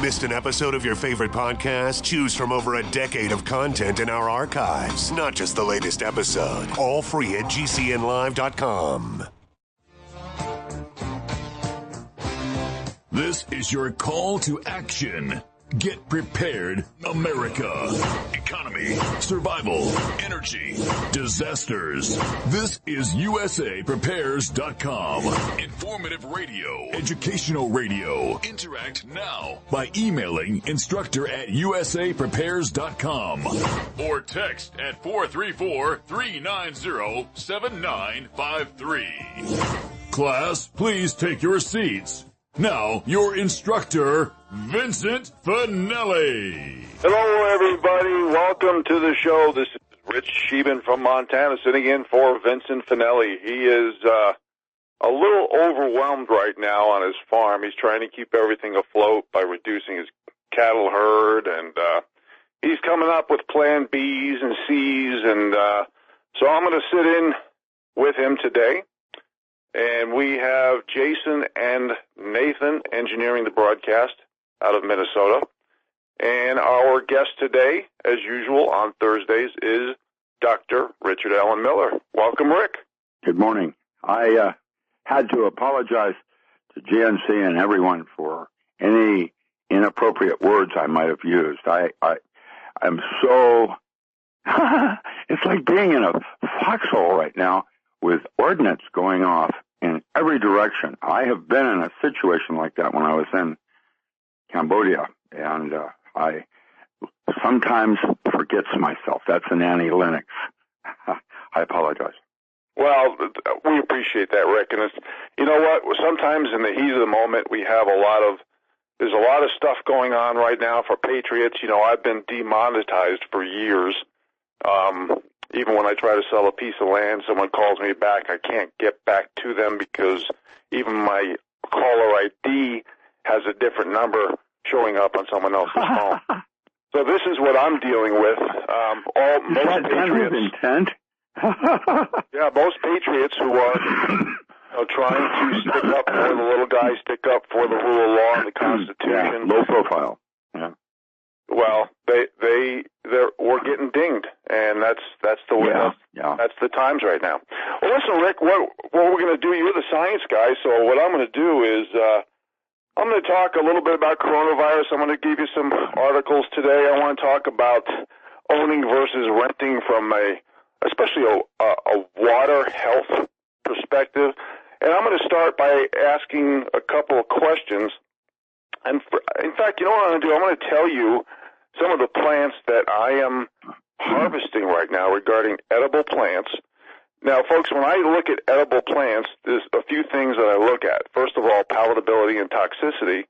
Missed an episode of your favorite podcast? Choose from over a decade of content in our archives, not just the latest episode. All free at GCNlive.com. This is your call to action. Get prepared, America. Economy, survival, energy, disasters. This is USAPrepares.com. Informative radio, educational radio. Interact now by emailing instructor@USAPrepares.com or text at 434-390-7953. Class, please take your seats. Now, your instructor, Vincent Finelli. Hello, everybody. Welcome to the show. This is Rich Scheben from Montana, sitting in for Vincent Finelli. He is a little overwhelmed right now on his farm. He's trying to keep everything afloat by reducing his cattle herd, and he's coming up with plan Bs and Cs, and so I'm going to sit in with him today. And we have Jason and Nathan engineering the broadcast out of Minnesota. And our guest today, as usual on Thursdays, is Dr. Richard Allen Miller. Welcome, Rick. Good morning. I had to apologize to GNC and everyone for any inappropriate words I might have used. I'm so... it's like being in a foxhole right now with ordnance going off in every direction. I have been in a situation like that when I was in Cambodia, and I sometimes forgets myself. That's an Annie Lennox. I apologize. Well, we appreciate that, Rick. And it's, you know what? Sometimes in the heat of the moment, there's a lot of stuff going on right now for patriots. You know, I've been demonetized for years. Even when I try to sell a piece of land, someone calls me back. I can't get back to them because even my caller ID has a different number showing up on someone else's phone. So this is what I'm dealing with. Most patriots, intent? yeah, most patriots who are trying to stick up for the little guy, stick up for the rule of law and the Constitution. Yeah, low profile. Yeah. Well, we're getting dinged, and that's the way. That's the times right now. Well, listen, Rick, what we're going to do? You're the science guy, so what I'm going to do is I'm going to talk a little bit about coronavirus. I'm going to give you some articles today. I want to talk about owning versus renting from especially a water health perspective, and I'm going to start by asking a couple of questions. And in fact, you know what I'm going to do? I'm going to tell you some of the plants that I am harvesting right now regarding edible plants. Now, folks, when I look at edible plants, there's a few things that I look at. First of all, palatability and toxicity,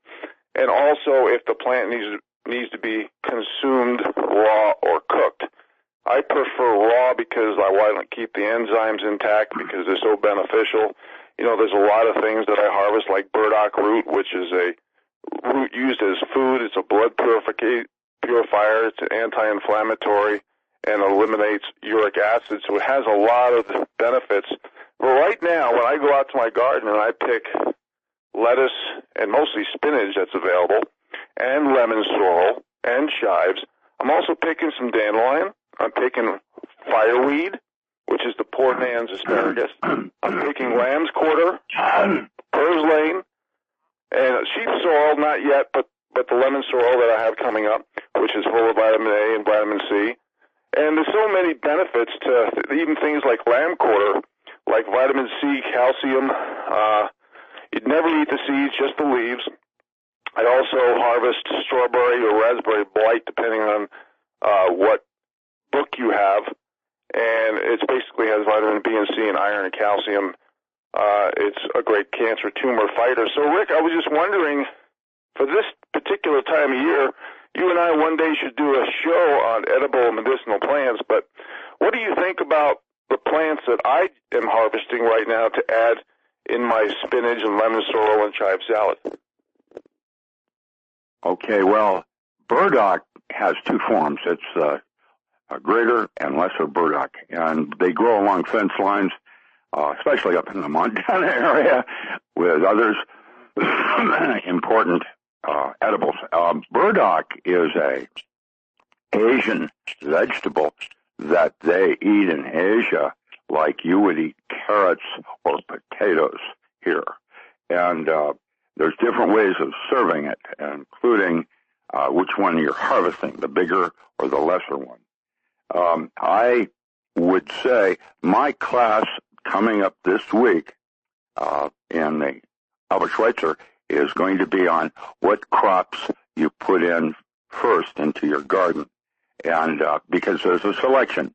and also if the plant needs to be consumed raw or cooked. I prefer raw because I want to keep the enzymes intact because they're so beneficial. You know, there's a lot of things that I harvest, like burdock root, which is a root used as food. It's a blood purifier. It's an anti-inflammatory and eliminates uric acid. So it has a lot of benefits. But right now, when I go out to my garden and I pick lettuce and mostly spinach that's available, and lemon sorrel and chives, I'm also picking some dandelion. I'm picking fireweed, which is the Port Anne's asparagus. I'm picking lamb's quarter, purslane, and sheep sorrel, not yet, but the lemon sorrel that I have coming up, which is full of vitamin A and vitamin C. And there's so many benefits to even things like lamb quarter, like vitamin C, calcium. You'd never eat the seeds, just the leaves. I also harvest strawberry or raspberry blight, depending on what book you have. And it basically has vitamin B and C and iron and calcium. It's a great cancer tumor fighter. So, Rick, I was just wondering, for this particular time of year, you and I one day should do a show on edible medicinal plants, but what do you think about the plants that I am harvesting right now to add in my spinach and lemon sorrel and chive salad? Okay, well, burdock has two forms. It's a greater and lesser burdock, and they grow along fence lines, especially up in the Montana area with others important edibles. Burdock is a Asian vegetable that they eat in Asia like you would eat carrots or potatoes here. And there's different ways of serving it, including which one you're harvesting, the bigger or the lesser one. I would say my class coming up this week in the Albert Schweitzer is going to be on what crops you put in first into your garden. And because there's a selection.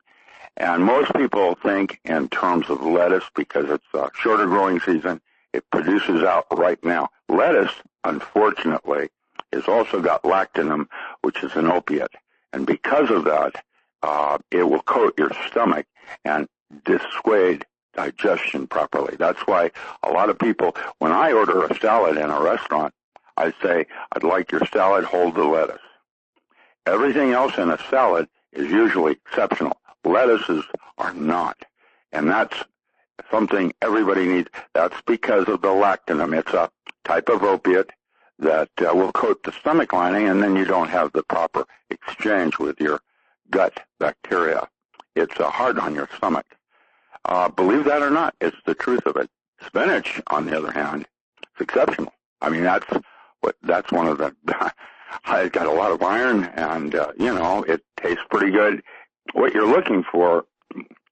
And most people think in terms of lettuce because it's a shorter growing season. It produces out right now. Lettuce, unfortunately, has also got lactinum, which is an opiate. And because of that, it will coat your stomach and dissuade digestion properly. That's why a lot of people, when I order a salad in a restaurant, I say, I'd like your salad, hold the lettuce. Everything else in a salad is usually exceptional. Lettuces are not. And that's something everybody needs. That's because of the lactinum. It's a type of opiate that will coat the stomach lining, and then you don't have the proper exchange with your gut bacteria. It's hard on your stomach. Believe that or not, it's the truth of it. Spinach, on the other hand, is exceptional. I mean, that's one of the... It's got a lot of iron, and, it tastes pretty good. What you're looking for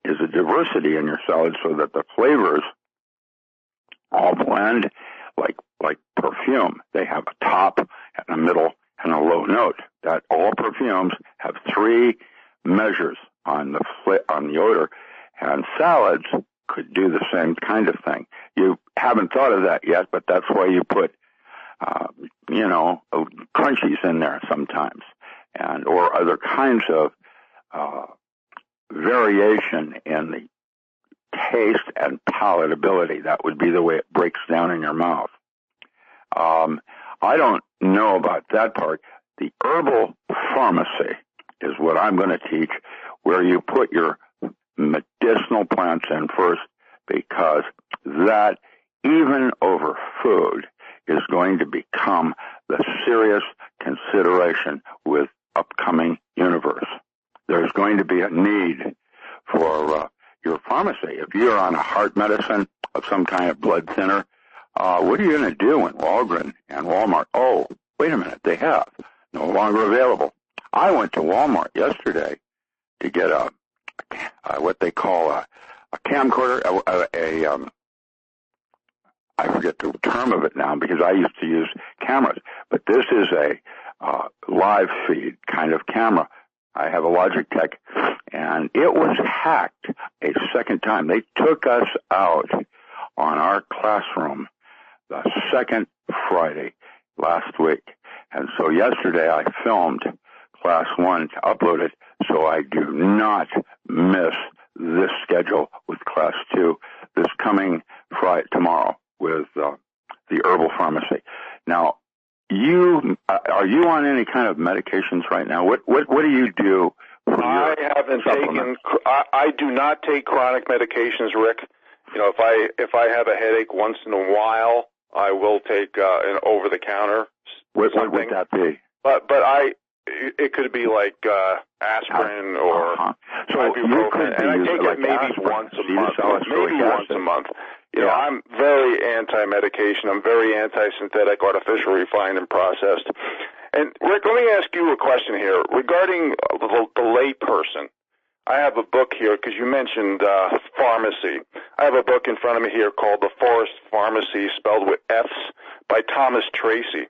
is a diversity in your salad so that the flavors all blend like perfume. They have a top and a middle and a low note. That all perfumes have 3 measures on the odor, and salads could do the same kind of thing. You haven't thought of that yet, but that's why you put crunchies in there sometimes, or other kinds of variation in the taste and palatability. That would be the way it breaks down in your mouth. I don't know about that part. The herbal pharmacy is what I'm going to teach, where you put your medicinal plants in first, because that, even over food, is going to become the serious consideration with upcoming universe. There's going to be a need for your pharmacy. If you're on a heart medicine of some kind of blood thinner, what are you going to do in Walgreens and Walmart? Oh, wait a minute, they have. No longer available. I went to Walmart yesterday to get what they call a camcorder, I forget the term of it now because I used to use cameras, but this is a live feed kind of camera. I have a Logitech, and it was hacked a second time. They took us out on our classroom the second Friday last week. And so yesterday I filmed class 1 to upload it so I do not miss this schedule with class 2 this coming Friday, tomorrow, with the herbal pharmacy. Now, are you on any kind of medications right now? What do you do? I haven't taken. I do not take chronic medications, Rick. If I have a headache once in a while, I will take an over-the-counter. What would that be? But it could be like aspirin or ibuprofen, and I take it maybe once a month. Maybe once a month. I'm very anti-medication. I'm very anti-synthetic, artificial, refined, and processed. And, Rick, let me ask you a question here. Regarding the lay person, I have a book here, because you mentioned pharmacy. I have a book in front of me here called The Forest Pharmacy, spelled with F's, by Thomas Tracy.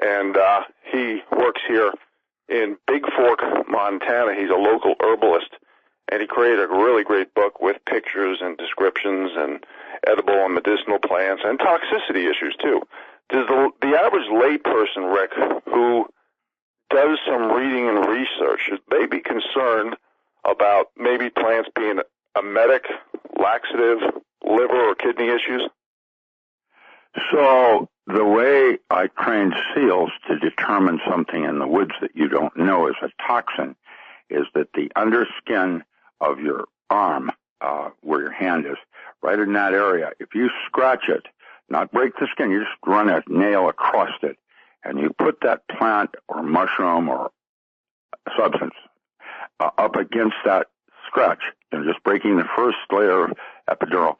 And he works here in Big Fork, Montana. He's a local herbalist. And he created a really great book with pictures and descriptions and edible and medicinal plants and toxicity issues, too. Does the average layperson, Rick, who does some reading and research, should they be concerned about maybe plants being emetic, laxative, liver or kidney issues? So the way I train SEALs to determine something in the woods that you don't know is a toxin is that the underskin of your arm, where your hand is, right in that area, if you scratch it, not break the skin, you just run a nail across it, and you put that plant or mushroom or substance up against that scratch, just breaking the first layer of epidural,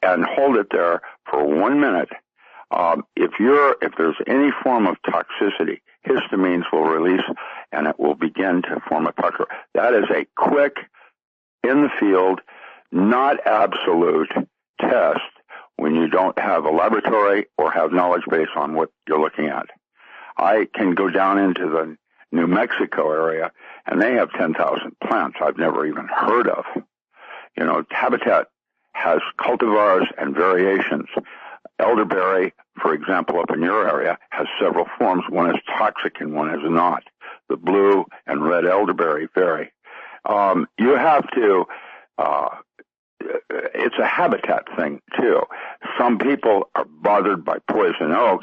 and hold it there for 1 minute. If there's any form of toxicity, histamines will release and it will begin to form a pucker. That is a quick, in the field, not absolute test when you don't have a laboratory or have knowledge base on what you're looking at. I can go down into the New Mexico area and they have 10,000 plants I've never even heard of. Habitat has cultivars and variations. Elderberry, for example, up in your area, has several forms. One is toxic and one is not. The blue and red elderberry vary. You have to, it's a habitat thing, too. Some people are bothered by poison oak.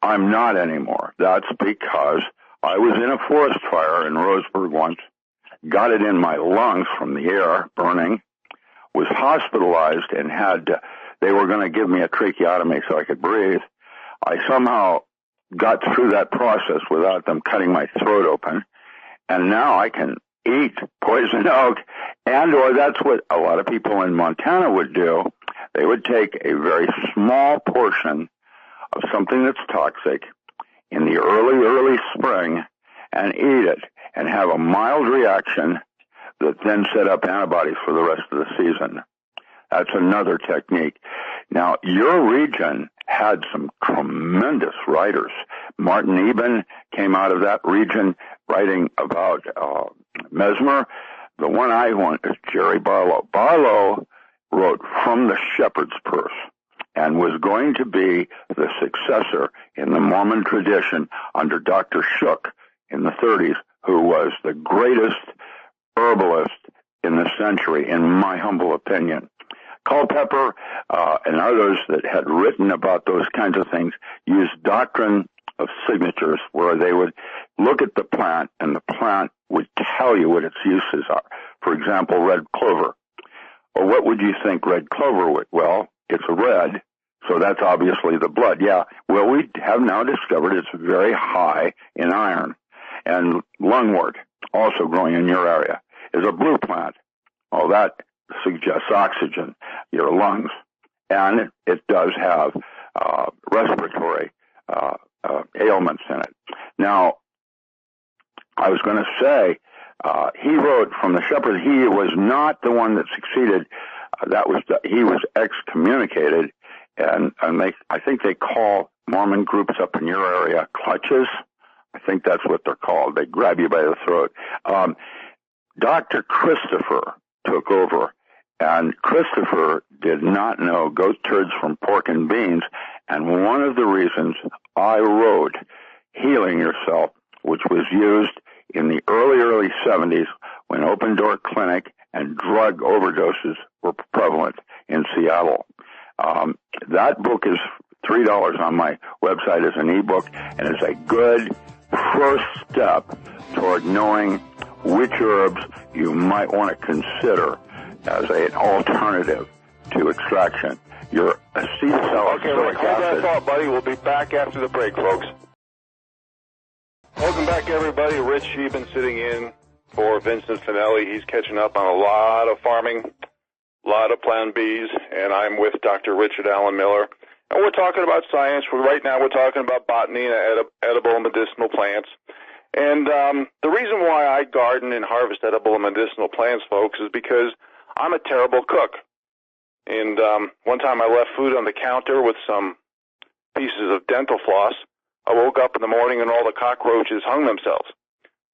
I'm not anymore. That's because I was in a forest fire in Roseburg once, got it in my lungs from the air burning, was hospitalized and they were going to give me a tracheotomy so I could breathe. I somehow got through that process without them cutting my throat open, and now I can eat poison oak, or that's what a lot of people in Montana would do. They would take a very small portion of something that's toxic in the early spring and eat it and have a mild reaction that then set up antibodies for the rest of the season. That's another technique. Now, your region had some tremendous writers. Martin Eben came out of that region writing about mesmer. The one I want is Jerry Barlow. Barlow wrote From the Shepherd's Purse and was going to be the successor in the Mormon tradition under Dr. Shook in the 30s, who was the greatest herbalist in the century, in my humble opinion. Culpeper and others that had written about those kinds of things used doctrine of signatures, where they would look at the plant and the plant would tell you what its uses are. For example, red clover. Well, what would you think red clover would? Well, it's red, so that's obviously the blood. Yeah, well, we have now discovered it's very high in iron. And lungwort, also growing in your area, is a blue plant. Oh, that suggests oxygen, your lungs. And it does have respiratory ailments in it. Now, I was going to say, he wrote From the Shepherd. He was not the one that succeeded. He was excommunicated, and I think they call Mormon groups up in your area clutches. I think that's what they're called. They grab you by the throat. Dr. Christopher took over, and Christopher did not know goat turds from pork and beans, and one of the reasons I wrote Healing Yourself, which was used in the early 70s when open door clinic and drug overdoses were prevalent in Seattle. That book is $3 on my website as an ebook, and is a good first step toward knowing which herbs you might want to consider as an alternative to extraction. Your acetylsalicylic Okay, Rick, hold that thought, buddy. We'll be back after the break, folks. Welcome back, everybody. Rich Scheben sitting in for Vincent Finelli. He's catching up on a lot of farming, a lot of Plan Bs, and I'm with Dr. Richard Allen Miller. And we're talking about science. Right now we're talking about botany and edible and medicinal plants. And the reason why I garden and harvest edible and medicinal plants, folks, is because I'm a terrible cook. And one time I left food on the counter with some pieces of dental floss. I woke up in the morning and all the cockroaches hung themselves.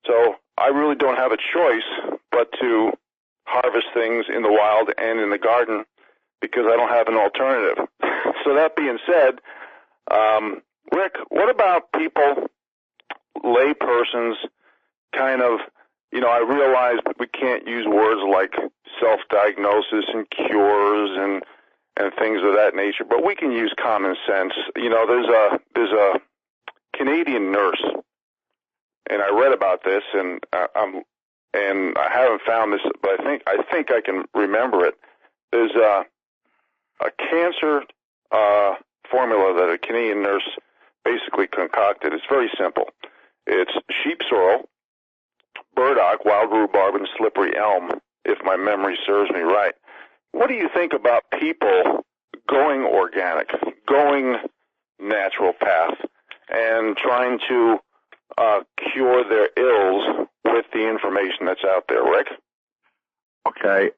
So I really don't have a choice but to harvest things in the wild and in the garden because I don't have an alternative. So that being said, Rick, what about people, lay persons, kind of, I realize that we can't use words like self-diagnosis and cures and things of that nature, but we can use common sense. There's a Canadian nurse, and I read about this, and I haven't found this, but I think I can remember it. There's a cancer formula that a Canadian nurse basically concocted. It's very simple. It's sheep sorrel, burdock, wild rhubarb, and slippery elm, if my memory serves me right. What do you think about people going organic, going natural path, and trying to cure their ills with the information that's out there, Rick? Okay.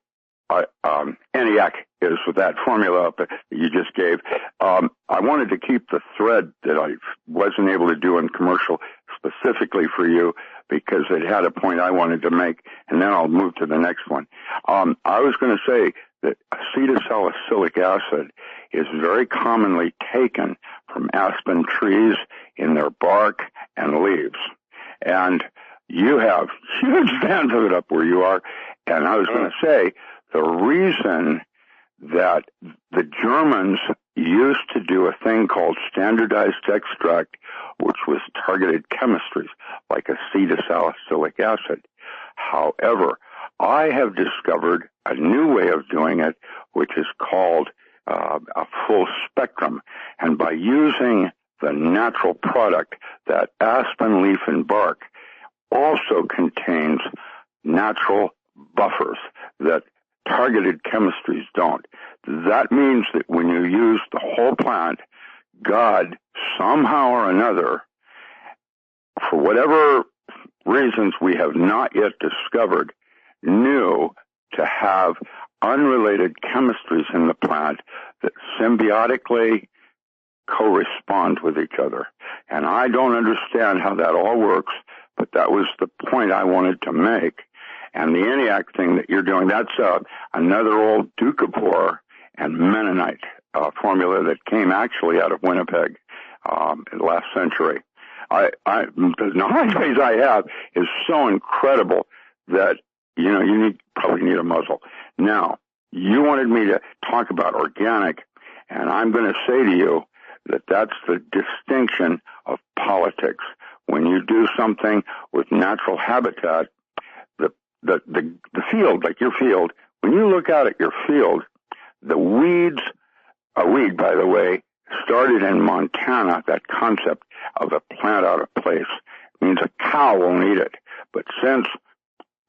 ENIAC is that formula that you just gave. I wanted to keep the thread that I wasn't able to do in commercial specifically for you because it had a point I wanted to make, and then I'll move to the next one. I was going to say that acetylsalicylic acid is very commonly taken from aspen trees in their bark and leaves. And you have huge fans of it up where you are. And I was going to say, the reason that the Germans used to do a thing called standardized extract, which was targeted chemistries like acetylsalicylic acid. However, I have discovered a new way of doing it, which is called a full spectrum. And by using the natural product, that aspen leaf and bark also contains natural buffers that targeted chemistries don't. That means that when you use the whole plant, God, somehow or another, for whatever reasons we have not yet discovered, knew to have unrelated chemistries in the plant that symbiotically correspond with each other. And I don't understand how that all works, but that was the point I wanted to make. And the ENIAC thing that you're doing, that's another old Doukhobor and Mennonite formula that came actually out of Winnipeg in the last century. The knowledge base I have is so incredible that, you probably need a muzzle. Now, you wanted me to talk about organic, and I'm going to say to you that that's the distinction of politics. When you do something with natural habitat, the field, like your field, when you look out at your field, the weeds, a weed, by the way, started in Montana, that concept of a plant out of place. It means a cow won't eat it. But since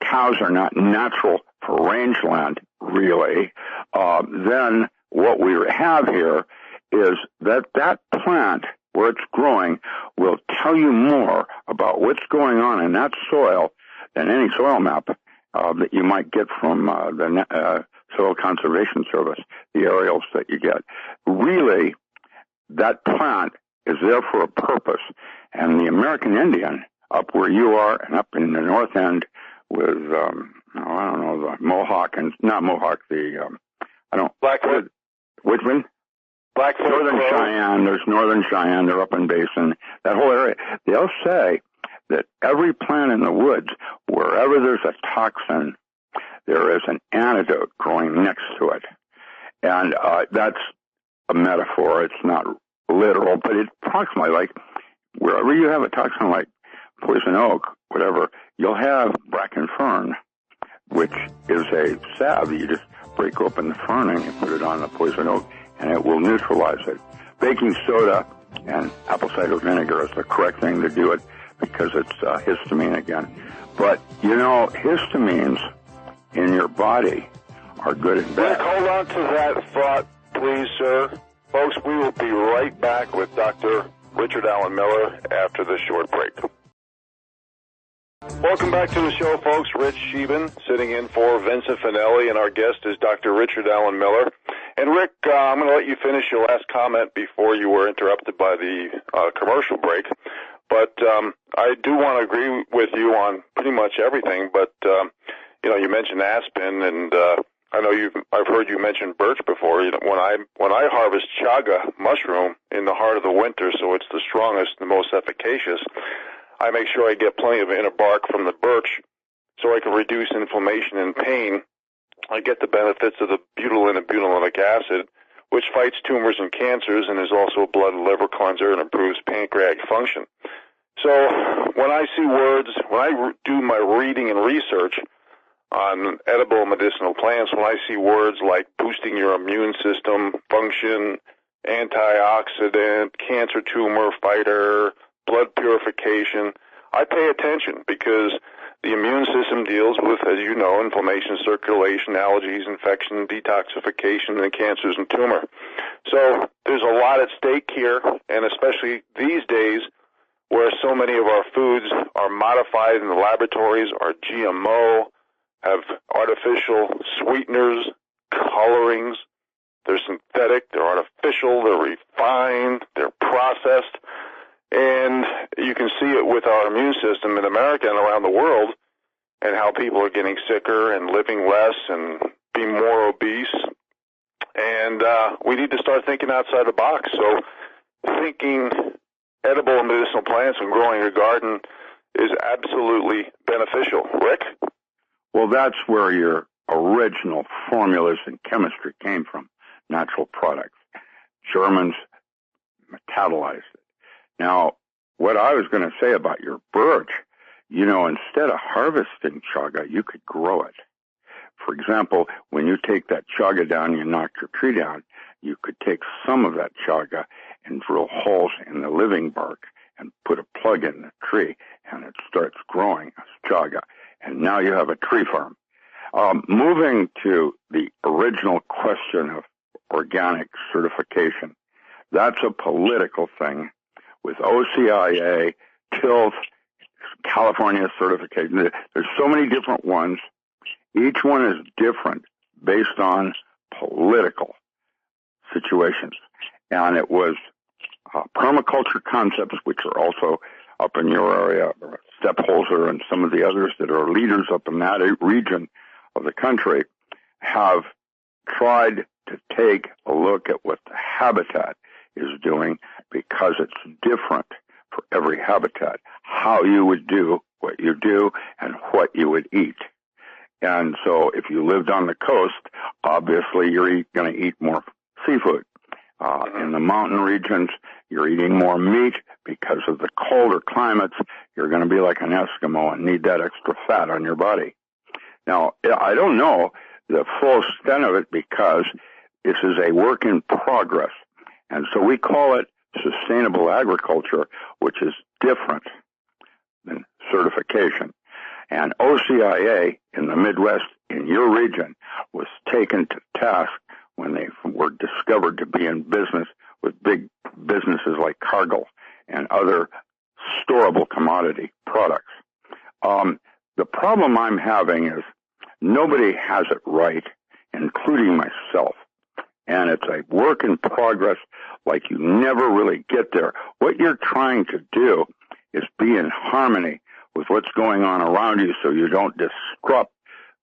cows are not natural for rangeland, really, then what we have here is that plant, where it's growing, will tell you more about what's going on in that soil than any soil map that you might get from the Soil Conservation Service, the aerials that you get. Really, that plant is there for a purpose. And the American Indian, up where you are and up in the north end with, the Mohawk, and not Mohawk, Blackfoot. Which one? Blackfoot. Northern Cheyenne, there's Northern Cheyenne, they're up in Basin, that whole area. They'll say that every plant in the woods, wherever there's a toxin, there is an antidote growing next to it. And that's a metaphor. It's not literal, but it's approximately like wherever you have a toxin like poison oak, whatever, you'll have bracken fern, which is a salve. You just break open the fern and you put it on the poison oak, and it will neutralize it. Baking soda and apple cider vinegar is the correct thing to do it because it's histamine again. But, histamines in your body are good and bad. Rick, hold on to that thought, please, sir. Folks, we will be right back with Dr. Richard Allen Miller after this short break. Welcome back to the show, folks. Rich Scheben sitting in for Vincent Finelli, and our guest is Dr. Richard Allen Miller. And Rick, I'm going to let you finish your last comment before you were interrupted by the commercial break. But I do want to agree with you on pretty much everything. But you mentioned aspen, and I know I've heard you mention birch before. When I harvest chaga mushroom in the heart of the winter, so it's the strongest, the most efficacious, I make sure I get plenty of inner bark from the birch so I can reduce inflammation and pain. I get the benefits of the butylene and butylenic acid, which fights tumors and cancers and is also a blood and liver cleanser and improves pancreatic function. So when I see words, when I do my reading and research on edible medicinal plants, when I see words like boosting your immune system function, antioxidant, cancer tumor fighter, blood purification. I pay attention because the immune system deals with, as you know, inflammation, circulation, allergies, infection, detoxification, and cancers and tumor. So there's a lot at stake here, and especially these days where so many of our foods are modified in the laboratories, are GMO, have artificial sweeteners, colorings. They're synthetic, they're artificial, they're refined, they're processed. And you can see it with our immune system in America and around the world, and how people are getting sicker and living less and being more obese. And we need to start thinking outside the box. So thinking edible and medicinal plants and growing your garden is absolutely beneficial. Rick? Well, that's where your original formulas in chemistry came from, natural products. Germans metabolized it. Now, what I was going to say about your birch, instead of harvesting chaga, you could grow it. For example, when you take that chaga down, you knock your tree down, you could take some of that chaga and drill holes in the living bark and put a plug in the tree, and it starts growing as chaga. And now you have a tree farm. Moving to the original question of organic certification, that's a political thing with OCIA, TILF, California certification. There's so many different ones. Each one is different based on political situations. And it was permaculture concepts, which are also up in your area, Stepholzer and some of the others that are leaders up in that region of the country, have tried to take a look at what the habitat is doing, because it's different for every habitat, how you would do what you do and what you would eat. And so if you lived on the coast, obviously you're going to eat more seafood. In the mountain regions, you're eating more meat because of the colder climates. You're going to be like an Eskimo and need that extra fat on your body. Now, I don't know the full extent of it because this is a work in progress. And so we call it sustainable agriculture, which is different than certification. And OCIA in the Midwest, in your region, was taken to task when they were discovered to be in business with big businesses like Cargill and other storable commodity products. The problem I'm having is nobody has it right, including myself. And it's a work in progress, like you never really get there. What you're trying to do is be in harmony with what's going on around you so you don't disrupt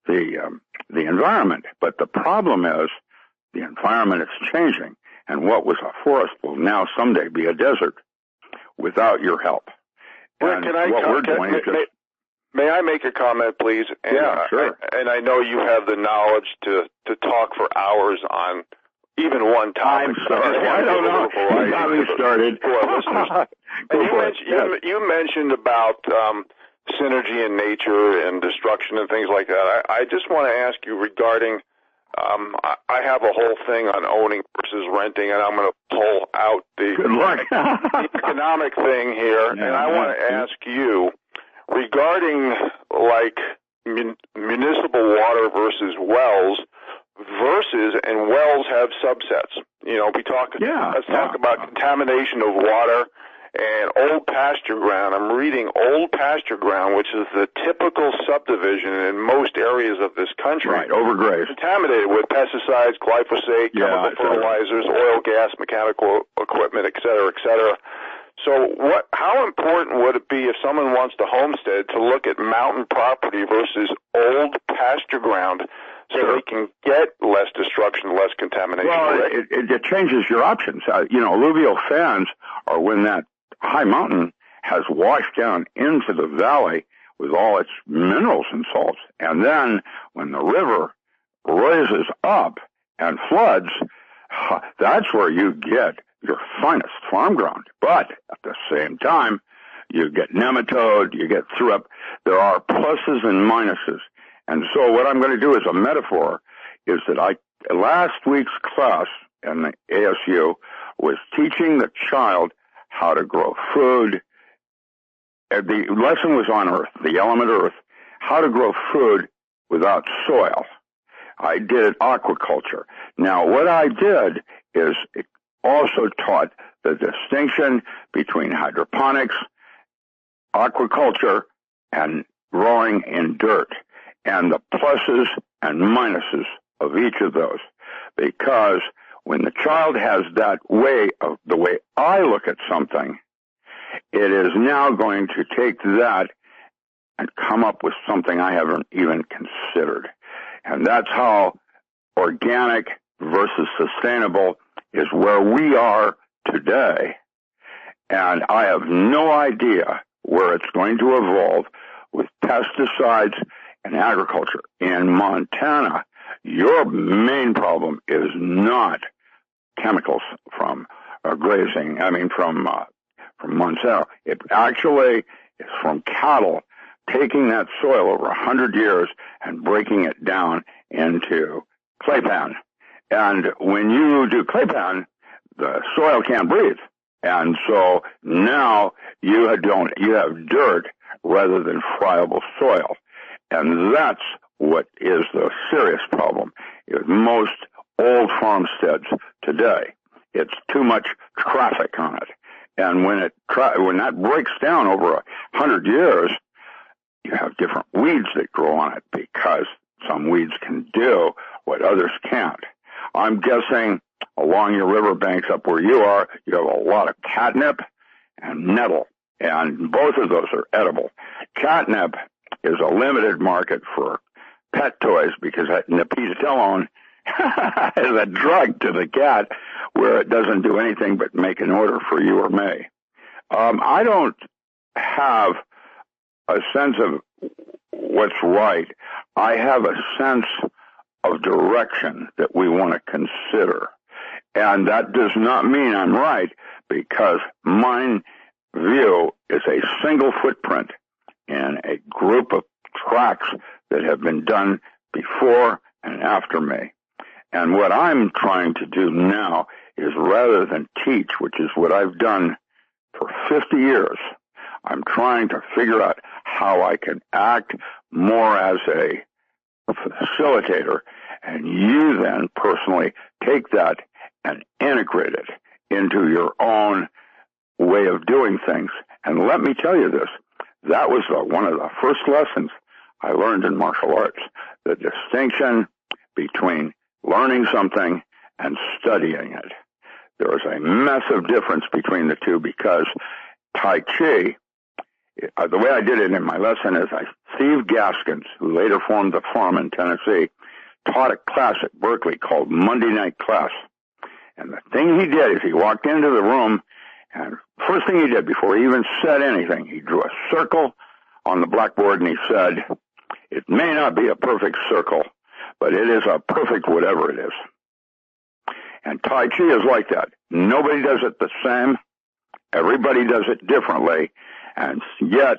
the environment. But the problem is the environment is changing, and what was a forest will now someday be a desert without your help. Well, may I make a comment, please? And, yeah, sure. I know you have the knowledge to talk for hours on even one topic. I'm sorry. I don't know. You got me started. And you mentioned about synergy in nature and destruction and things like that. I just want to ask you regarding, I have a whole thing on owning versus renting, and I'm going to pull out the economic thing here. Yeah, and I want to ask you regarding like municipal water versus wells, and wells have subsets. Let's talk about contamination of water and old pasture ground. I'm reading old pasture ground, which is the typical subdivision in most areas of this country. Right, overgrazed. Contaminated with pesticides, glyphosate, chemical fertilizers, oil, gas, mechanical equipment, et cetera, et cetera. So how important would it be if someone wants to homestead to look at mountain property versus old pasture ground so they can get less destruction, less contamination? Well, it changes your options. Alluvial fans are when that high mountain has washed down into the valley with all its minerals and salts. And then when the river rises up and floods, that's where you get your finest farm ground. But at the same time, you get nematode, you get through. There are pluses and minuses. And so what I'm going to do as a metaphor is that last week's class in the ASU was teaching the child how to grow food. The lesson was on Earth, the element Earth, how to grow food without soil. I did aquaculture. Now, what I did is it also taught the distinction between hydroponics, aquaculture, and growing in dirt, and the pluses and minuses of each of those. Because when the child has that way of the way I look at something, it is now going to take that and come up with something I haven't even considered. And that's how organic versus sustainable is where we are today. And I have no idea where it's going to evolve with pesticides and agriculture. In Montana, your main problem is not chemicals from grazing, from Monsanto. It actually is from cattle taking that soil over 100 years and breaking it down into claypan. And when you do claypan, the soil can't breathe. And so now you have dirt rather than friable soil. And that's what is the serious problem with most old farmsteads today. It's too much traffic on it. And when that breaks down over 100 years, you have different weeds that grow on it because some weeds can do what others can't. I'm guessing along your riverbanks up where you are, you have a lot of catnip and nettle, and both of those are edible. Catnip is a limited market for pet toys because napitolone is a drug to the cat where it doesn't do anything but make an order for you or me. I don't have a sense of what's right. I have a sense of direction that we want to consider. And that does not mean I'm right, because my view is a single footprint in a group of tracks that have been done before and after me. And what I'm trying to do now is, rather than teach, which is what I've done for 50 years, I'm trying to figure out how I can act more as a facilitator, and you then personally take that and integrate it into your own way of doing things. And let me tell you this, that was one of the first lessons I learned in martial arts, the distinction between learning something and studying it. There is a massive difference between the two, because Tai Chi, the way I did it in my lesson is Steve Gaskins, who later formed the Farm in Tennessee, taught a class at Berkeley called Monday Night Class. And the thing he did is he walked into the room, and first thing he did before he even said anything, he drew a circle on the blackboard and he said, "It may not be a perfect circle, but it is a perfect whatever it is." And Tai Chi is like that. Nobody does it the same. Everybody does it differently. And yet,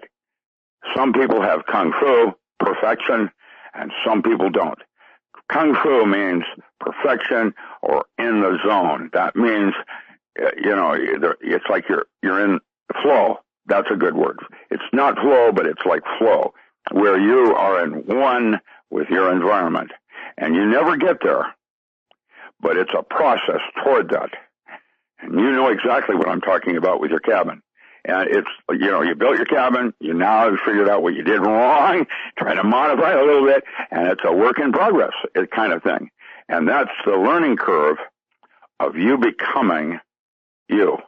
some people have Kung Fu, perfection, and some people don't. Kung Fu means perfection or in the zone. That means, it's like you're in flow. That's a good word. It's not flow, but it's like flow, where you are in one with your environment. And you never get there, but it's a process toward that. And you know exactly what I'm talking about with your cabin. And it's, you built your cabin, you now have figured out what you did wrong, trying to modify it a little bit, and it's a work in progress kind of thing. And that's the learning curve of you becoming you.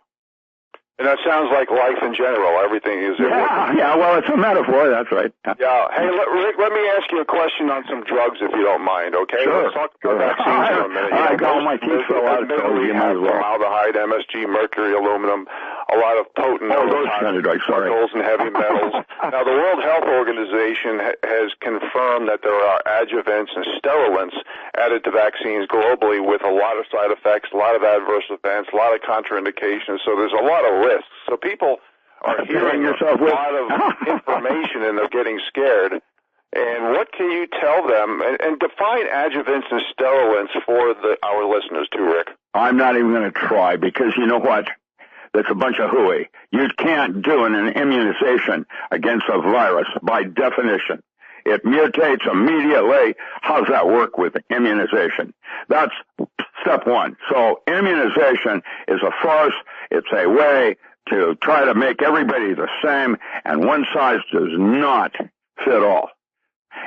And that sounds like life in general. Everything is... Yeah, well, it's a metaphor, that's right. Yeah. Hey, Rick, let me ask you a question on some drugs, if you don't mind, okay? Sure. Let's talk about vaccines for a minute. I got all my teeth fell out, so you might as well. Formaldehyde, MSG, mercury, aluminum, a lot of potent chemicals and heavy metals. Now, the World Health Organization has confirmed that there are adjuvants and sterilants added to vaccines globally with a lot of side effects, a lot of adverse events, a lot of contraindications, so there's a lot of risks. So people are hearing a lot of information and they're getting scared. And what can you tell them? And define adjuvants and sterilants for our listeners too, Rick. I'm not even going to try, because you know what? That's a bunch of hooey. You can't do an immunization against a virus by definition. It mutates immediately. How's that work with immunization? That's step one. So immunization is a farce. It's a way to try to make everybody the same, and one size does not fit all.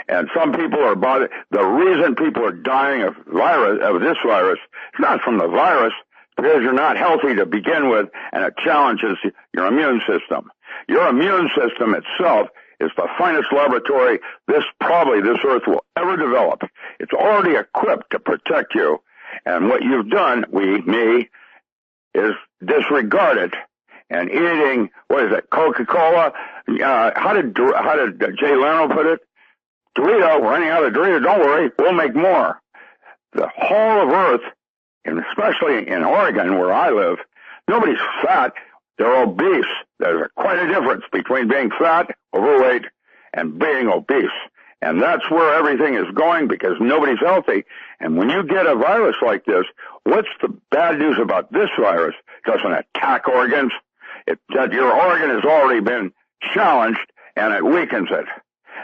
And some people are bothered. The reason people are dying of this virus, is not from the virus, because you're not healthy to begin with, and it challenges your immune system. Your immune system itself is the finest laboratory this earth will ever develop. It's already equipped to protect you. And what you've done, me, is disregard it. And eating, Coca-Cola? How did Jay Leno put it? Dorito, we're running out of Dorito. Don't worry, we'll make more. The whole of Earth, and especially in Oregon where I live, nobody's fat. They're obese. There's quite a difference between being fat, overweight, and being obese. And that's where everything is going, because nobody's healthy. And when you get a virus like this, what's the bad news about this virus? It doesn't attack organs. Your organ has already been challenged, and it weakens it.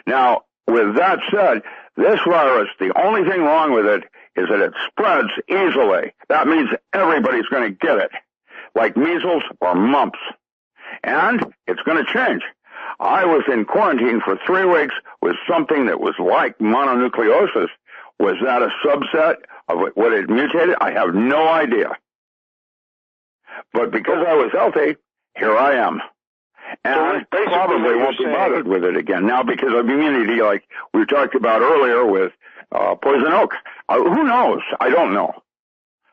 Now, with that said, this virus, the only thing wrong with it is that it spreads easily. That means everybody's going to get it, like measles or mumps. And it's going to change. I was in quarantine for 3 weeks with something that was like mononucleosis. Was that a subset of what it mutated? I have no idea. But because I was healthy, here I am. And I probably won't be bothered with it again now because of immunity, like we talked about earlier with poison oak. Who knows? I don't know.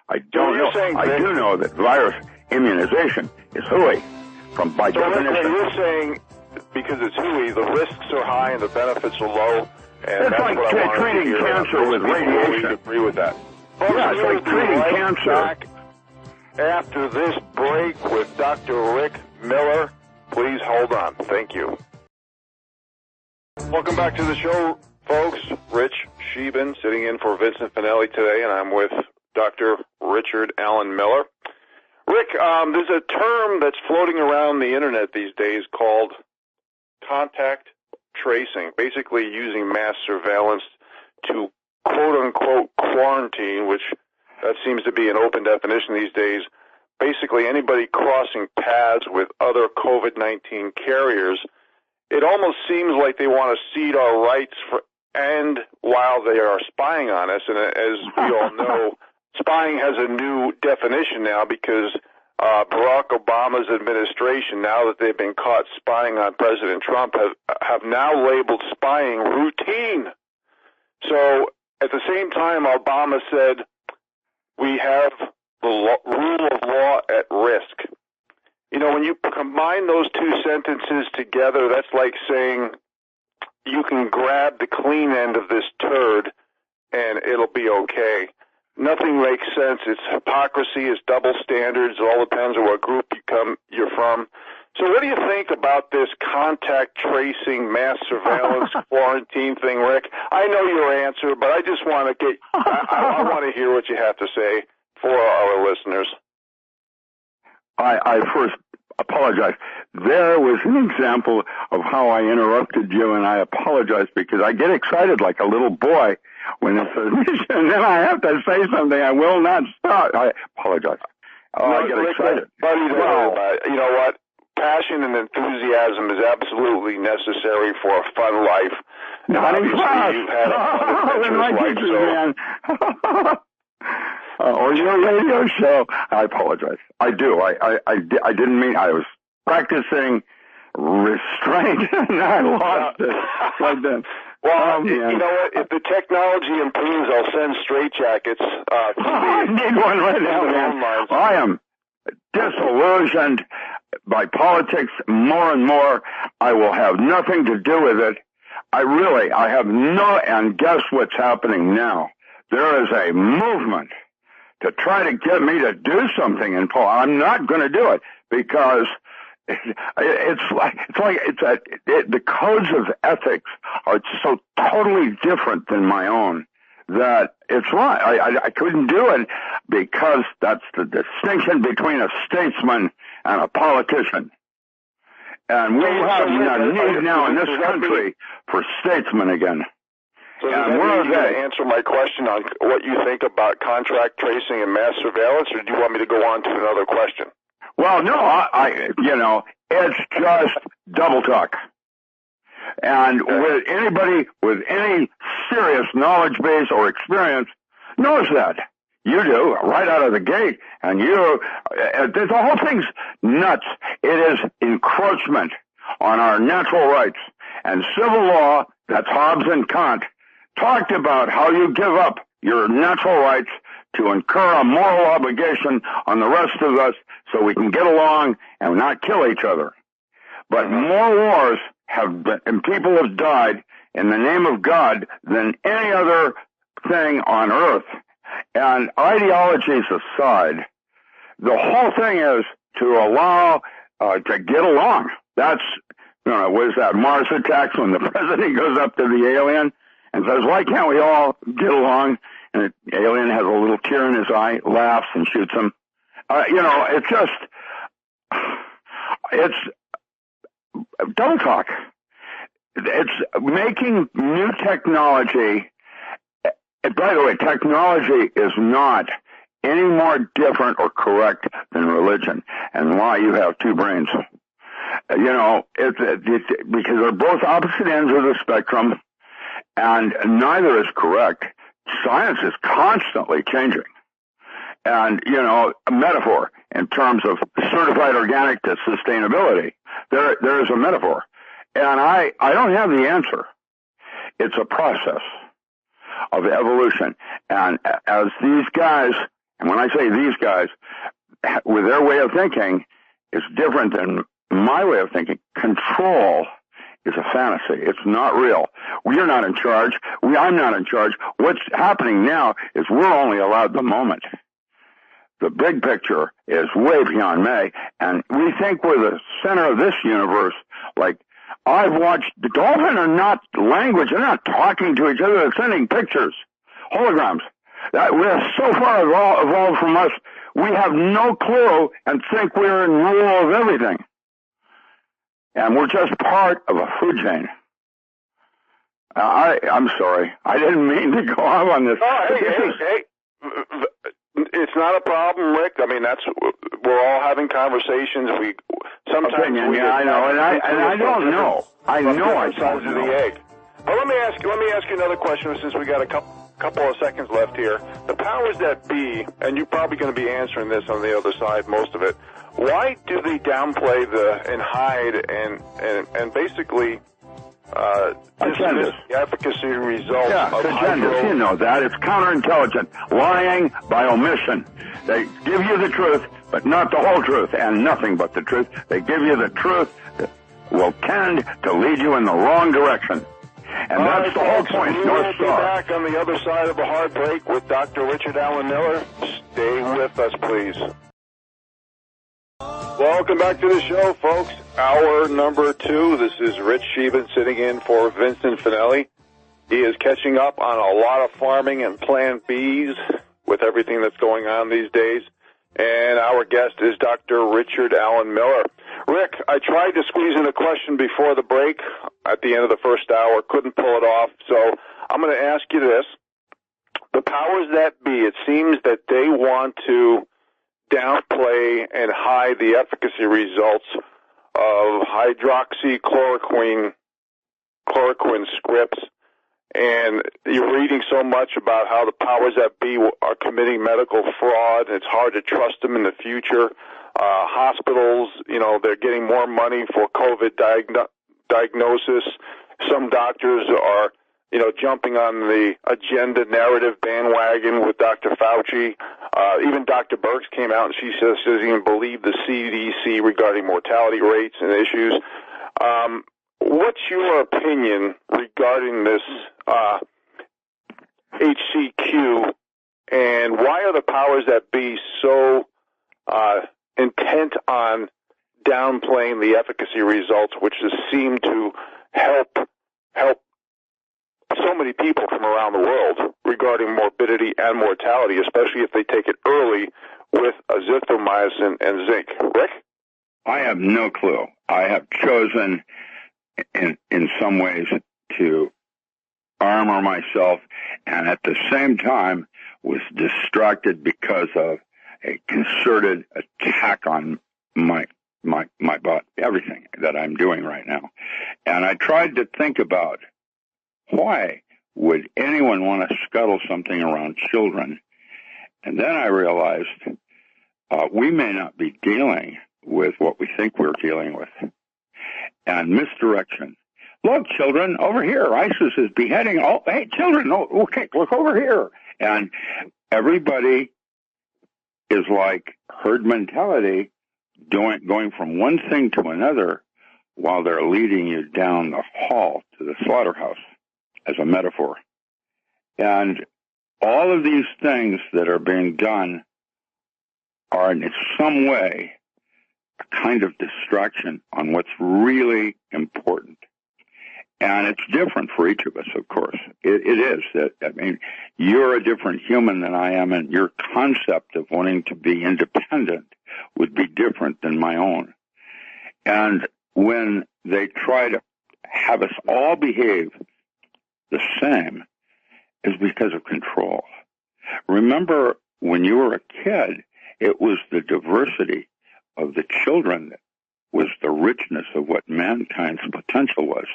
I don't know. I do know that virus immunization is hooey by definition. So you're saying because it's hooey, the risks are high and the benefits are low. And it's like treating cancer with radiation. I agree with that. Yeah, it's like treating cancer. Back after this break with Dr. Rick Miller. Please hold on. Thank you. Welcome back to the show, folks. Rich Scheben sitting in for Vincent Finelli today, and I'm with Dr. Richard Allen Miller. Rick, there's a term that's floating around the internet these days called contact tracing, basically using mass surveillance to quote-unquote quarantine, which that seems to be an open definition these days. Basically, anybody crossing paths with other COVID-19 carriers, it almost seems like they want to cede our rights and while they are spying on us. And as we all know, spying has a new definition now because Barack Obama's administration, now that they've been caught spying on President Trump, have now labeled spying routine. So at the same time, Obama said, we have the rule of law at risk. You know, when you combine those two sentences together, that's like saying you can grab the clean end of this turd and it'll be okay. Nothing makes sense. It's hypocrisy. It's double standards. It all depends on what group you're from. So what do you think about this contact tracing, mass surveillance, quarantine thing, Rick? I know your answer, but I just want to I want to hear what you have to say for our listeners. I first apologize. There was an example of how I interrupted you, and I apologize because I get excited like a little boy when it's a mission, and then I have to say something. I will not stop. I apologize. I get excited. You know what? Passion and enthusiasm is absolutely necessary for a fun life. Not in class. You've had a fun adventurous life, or your radio show. I apologize. I do. I didn't mean. I was practicing restraint, and I lost it. Like that. Well, you know what? If the technology improves, I'll send straitjackets. I need one right now, man. I am disillusioned by politics more and more. I will have nothing to do with it. I have no, and guess what's happening now? There is a movement to try to get me to do something in politics. I'm not going to do it because the codes of ethics are so totally different than my own that it's wrong. I couldn't do it because that's the distinction between a statesman and a politician. And we have a need now in this country for statesmen again. So and where are they? Answer my question on what you think about contract tracing and mass surveillance, or do you want me to go on to another question? Well, no, it's just double talk. And with anybody with any serious knowledge base or experience knows that. You do, right out of the gate. And the whole thing's nuts. It is encroachment on our natural rights. And civil law, that's Hobbes and Kant, talked about how you give up your natural rights to incur a moral obligation on the rest of us so we can get along and not kill each other. But more wars have been, and people have died in the name of God than any other thing on earth. And ideologies aside, the whole thing is to allow to get along. That's, what is that, Mars Attacks, when the president goes up to the alien and says, why can't we all get along? And the alien has a little tear in his eye, laughs, and shoots him. It's double talk. It's making new technology. By the way, technology is not any more different or correct than religion, and why you have two brains. It's because they're both opposite ends of the spectrum, and neither is correct. Science is constantly changing. And, a metaphor in terms of certified organic to sustainability, there is a metaphor. And I don't have the answer. It's a process of evolution. And as these guys, and when I say these guys, with their way of thinking is different than my way of thinking, control is a fantasy. It's not real. We're not in charge. I'm not in charge. What's happening now is we're only allowed the moment. The big picture is way beyond me, and we think we're the center of this universe. Like, I've watched, the dolphins are not language. They're not talking to each other. They're sending pictures, holograms. We're so far evolved from us, we have no clue and think we're in rule of everything. And we're just part of a food chain. I'm sorry. I didn't mean to go off on this. Oh, hey. It's not a problem, Rick. I mean, we're all having conversations. Sometimes I know, and I don't know. I know I don't know. The egg. But let me ask you another question, since we got a couple of seconds left here. The powers that be, and you're probably going to be answering this on the other side, most of it. Why do they downplay and hide and basically dismiss the efficacy results of agendas? You know that. It's counterintelligent. Lying by omission. They give you the truth, but not the whole truth, and nothing but the truth. They give you the truth that will tend to lead you in the wrong direction. And that's the whole point. We will be back on the other side of a hard break with Dr. Richard Allen Miller. Stay with us, please. Welcome back to the show, folks. Hour number 2. This is Rich Scheben sitting in for Vincent Finelli. He is catching up on a lot of farming and Plan Bs with everything that's going on these days. And our guest is Dr. Richard Allen Miller. Rick, I tried to squeeze in a question before the break at the end of the first hour. Couldn't pull it off. So I'm going to ask you this. The powers that be, it seems that they want to downplay and hide the efficacy results of hydroxychloroquine scripts. And you're reading so much about how the powers that be are committing medical fraud, and it's hard to trust them in the future. Hospitals, they're getting more money for COVID diagnosis. Some doctors are, jumping on the agenda narrative bandwagon with Dr. Fauci. Even Dr. Birx came out and she says she doesn't even believe the CDC regarding mortality rates and issues. What's your opinion regarding this HCQ, and why are the powers that be so intent on downplaying the efficacy results, which seem to help so many people from around the world regarding retarding morbidity and mortality, especially if they take it early with azithromycin and zinc. Rick? I have no clue. I have chosen in some ways to armor myself, and at the same time was distracted because of a concerted attack on my body, everything that I'm doing right now. And I tried to think about why would anyone want to scuttle something around children? And then I realized we may not be dealing with what we think we're dealing with. And misdirection. Look, children, over here, ISIS is beheading. Oh, hey, children, okay, look over here. And everybody is like herd mentality, going from one thing to another while they're leading you down the hall to the slaughterhouse, as a metaphor. And all of these things that are being done are in some way a kind of distraction on what's really important. And it's different for each of us, of course. It is. I mean, you're a different human than I am, and your concept of wanting to be independent would be different than my own. And when they try to have us all behave the same, is because of control. Remember, when you were a kid, it was the diversity of the children that was the richness of what mankind's potential was.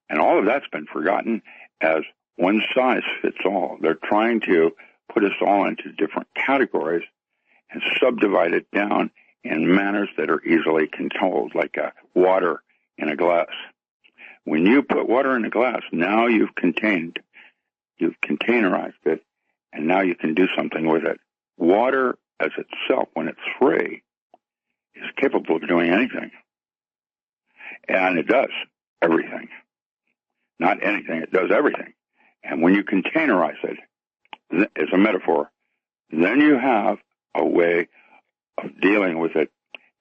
And all of that's been forgotten as one size fits all. They're trying to put us all into different categories and subdivide it down in manners that are easily controlled, like water in a glass. When you put water in a glass, now you've containerized it, and now you can do something with it. Water as itself, when it's free, is capable of doing anything. And it does everything. Not anything, it does everything. And when you containerize it, as a metaphor, then you have a way of dealing with it,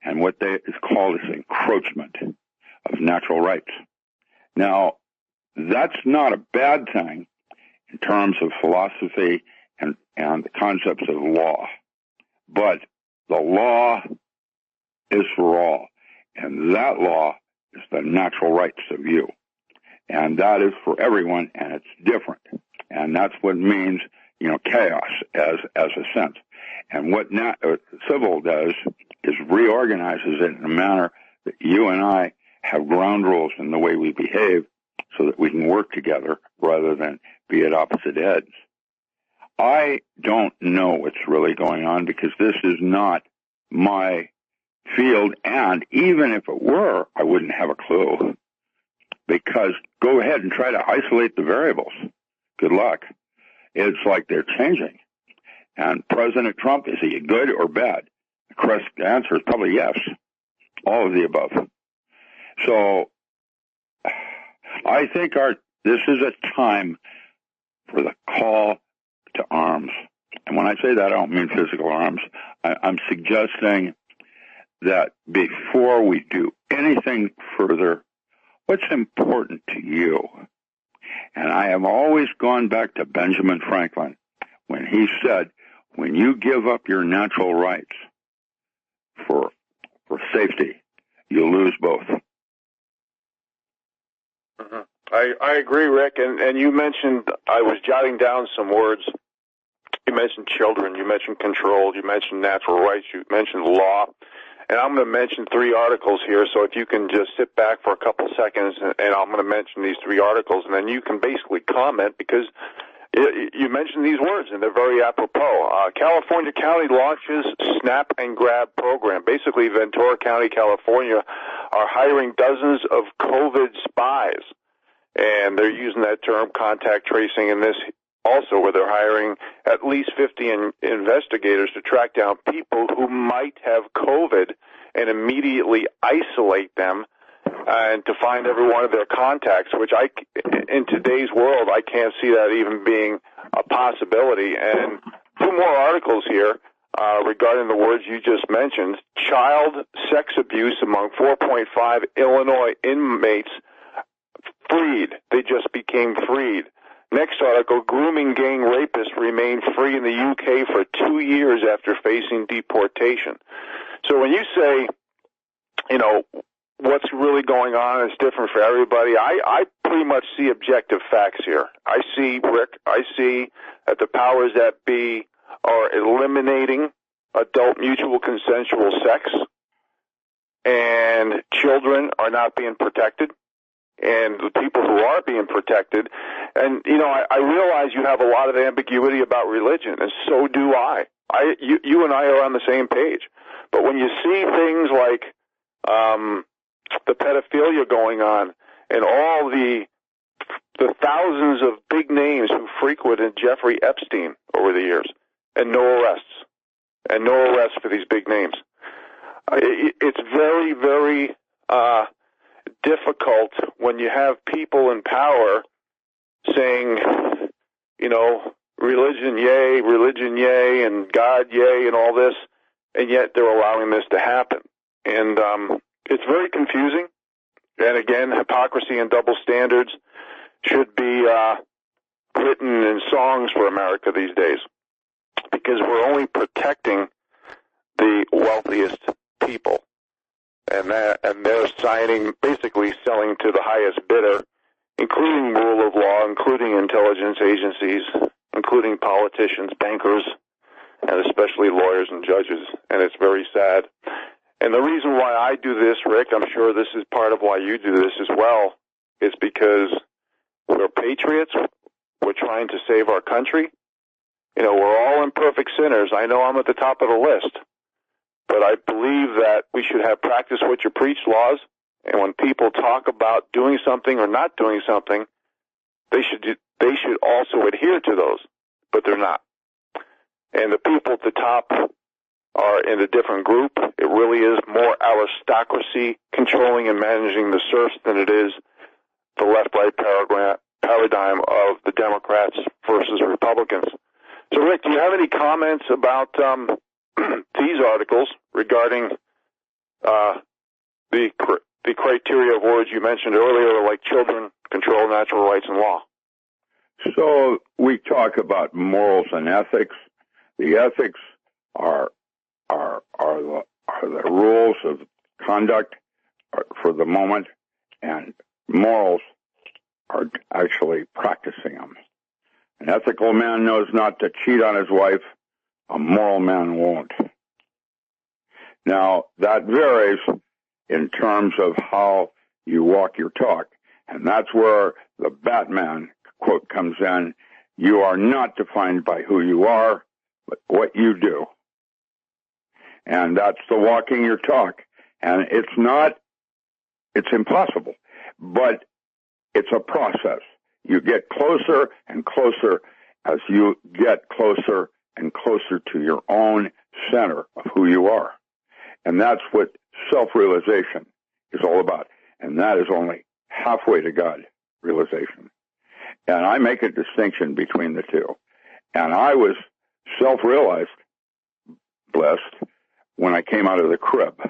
and what is called is encroachment of natural rights. Now, that's not a bad thing in terms of philosophy and the concepts of law. But the law is for all, and that law is the natural rights of you. And that is for everyone, and it's different. And that's what means, chaos as a sense. And what civil does is reorganizes it in a manner that you and I have ground rules in the way we behave so that we can work together rather than be at opposite ends. I don't know what's really going on because this is not my field, and even if it were, I wouldn't have a clue. Because go ahead and try to isolate the variables. Good luck. It's like they're changing. And President Trump, is he good or bad? The answer is probably yes. All of the above. So I think this is a time for the call to arms. And when I say that, I don't mean physical arms. I'm suggesting that before we do anything further, what's important to you? And I have always gone back to Benjamin Franklin when he said, when you give up your natural rights for safety, you lose both. Mm-hmm. I agree, Rick. And you mentioned, I was jotting down some words. You mentioned children, you mentioned control, you mentioned natural rights, you mentioned law. And I'm going to mention 3 articles here, so if you can just sit back for a couple seconds, and I'm going to mention these 3 articles, and then you can basically comment, because you mentioned these words, and they're very apropos. California County launches Snap and Grab program. Basically, Ventura County, California, are hiring dozens of COVID spies, and they're using that term, contact tracing, in this also, where they're hiring at least 50 investigators to track down people who might have COVID and immediately isolate them and to find every one of their contacts, which in today's world, I can't see that even being a possibility. And 2 more articles here regarding the words you just mentioned. Child sex abuse among 4.5 Illinois inmates freed. They just became freed. Next article, grooming gang rapists remain free in the UK for 2 years after facing deportation. So when you say, what's really going on is different for everybody, I pretty much see objective facts here. I see that the powers that be are eliminating adult mutual consensual sex, and children are not being protected. And the people who are being protected, and I realize you have a lot of ambiguity about religion, and so do I. You and I are on the same page. But when you see things like the pedophilia going on, and all the thousands of big names who frequented Jeffrey Epstein over the years, and no arrests for these big names, it's very, very difficult when you have people in power saying, religion yay, and God yay, and all this, and yet they're allowing this to happen. And it's very confusing. And again, hypocrisy and double standards should be written in songs for America these days, because we're only protecting the wealthiest people. And they're basically selling to the highest bidder, including rule of law, including intelligence agencies, including politicians, bankers, and especially lawyers and judges. And it's very sad. And the reason why I do this, Rick, I'm sure this is part of why you do this as well, is because we're patriots. We're trying to save our country. We're all imperfect sinners. I know I'm at the top of the list. But I believe that we should have practice what you preach laws, and when people talk about doing something or not doing something, they should also adhere to those, but they're not. And the people at the top are in a different group. It really is more aristocracy controlling and managing the serfs than it is the left-right paradigm of the Democrats versus Republicans. So, Rick, do you have any comments about these articles regarding the criteria of words you mentioned earlier, like children, control, natural rights, and law? So we talk about morals and ethics. The ethics are the rules of conduct for the moment, and morals are actually practicing them. An ethical man knows not to cheat on his wife. A moral man won't. Now, that varies in terms of how you walk your talk. And that's where the Batman quote comes in. You are not defined by who you are, but what you do. And that's the walking your talk. And it's impossible, but it's a process. You get closer and closer as you get closer and closer to your own center of who you are. And that's what self-realization is all about. And that is only halfway to God realization. And I make a distinction between the two. And I was self-realized, blessed, when I came out of the crib.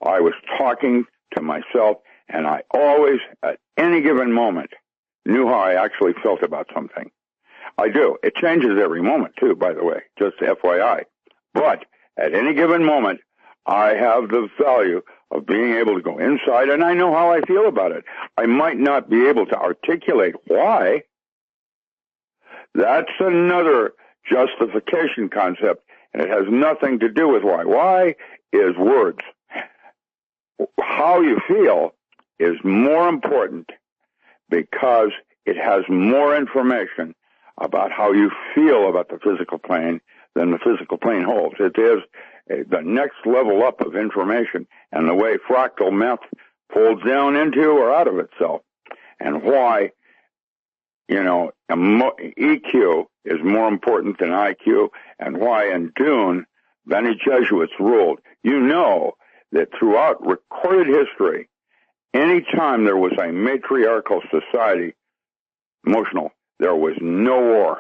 I was talking to myself, and I always, at any given moment, knew how I actually felt about something. I do. It changes every moment, too, by the way, just FYI. But at any given moment, I have the value of being able to go inside, and I know how I feel about it. I might not be able to articulate why. That's another justification concept, and it has nothing to do with why. Why is words. How you feel is more important because it has more information about how you feel about the physical plane than the physical plane holds. It is the next level up of information and the way fractal math folds down into or out of itself. And why, EQ is more important than IQ, and why in Dune, Bene Jesuits ruled. You know that throughout recorded history, any time there was a matriarchal society, emotional, there was no war,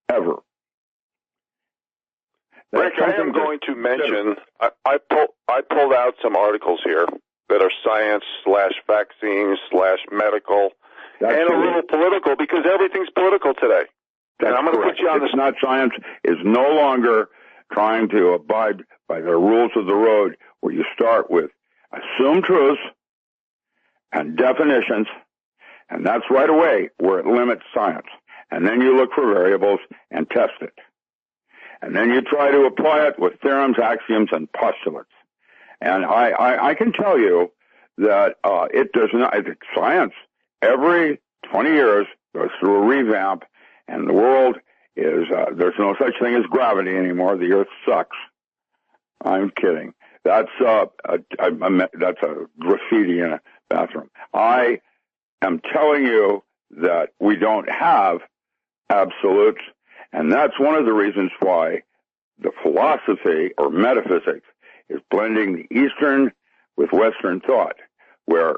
ever. Rick, I am going to mention, I pulled out some articles here that are science/vaccines/medical, and a little political, because everything's political today. That's and I'm going to put you on It's not science. Is no longer trying to abide by the rules of the road, where you start with assumed truths and definitions, and that's right away where it limits science. And then you look for variables and test it. And then you try to apply it with theorems, axioms, and postulates. And I can tell you that it does not. Science every 20 years goes through a revamp, and the world is there's no such thing as gravity anymore. The Earth sucks. I'm kidding. That's that's a graffiti in a bathroom. I am telling you that we don't have absolutes, and that's one of the reasons why the philosophy or metaphysics is blending the Eastern with Western thought, where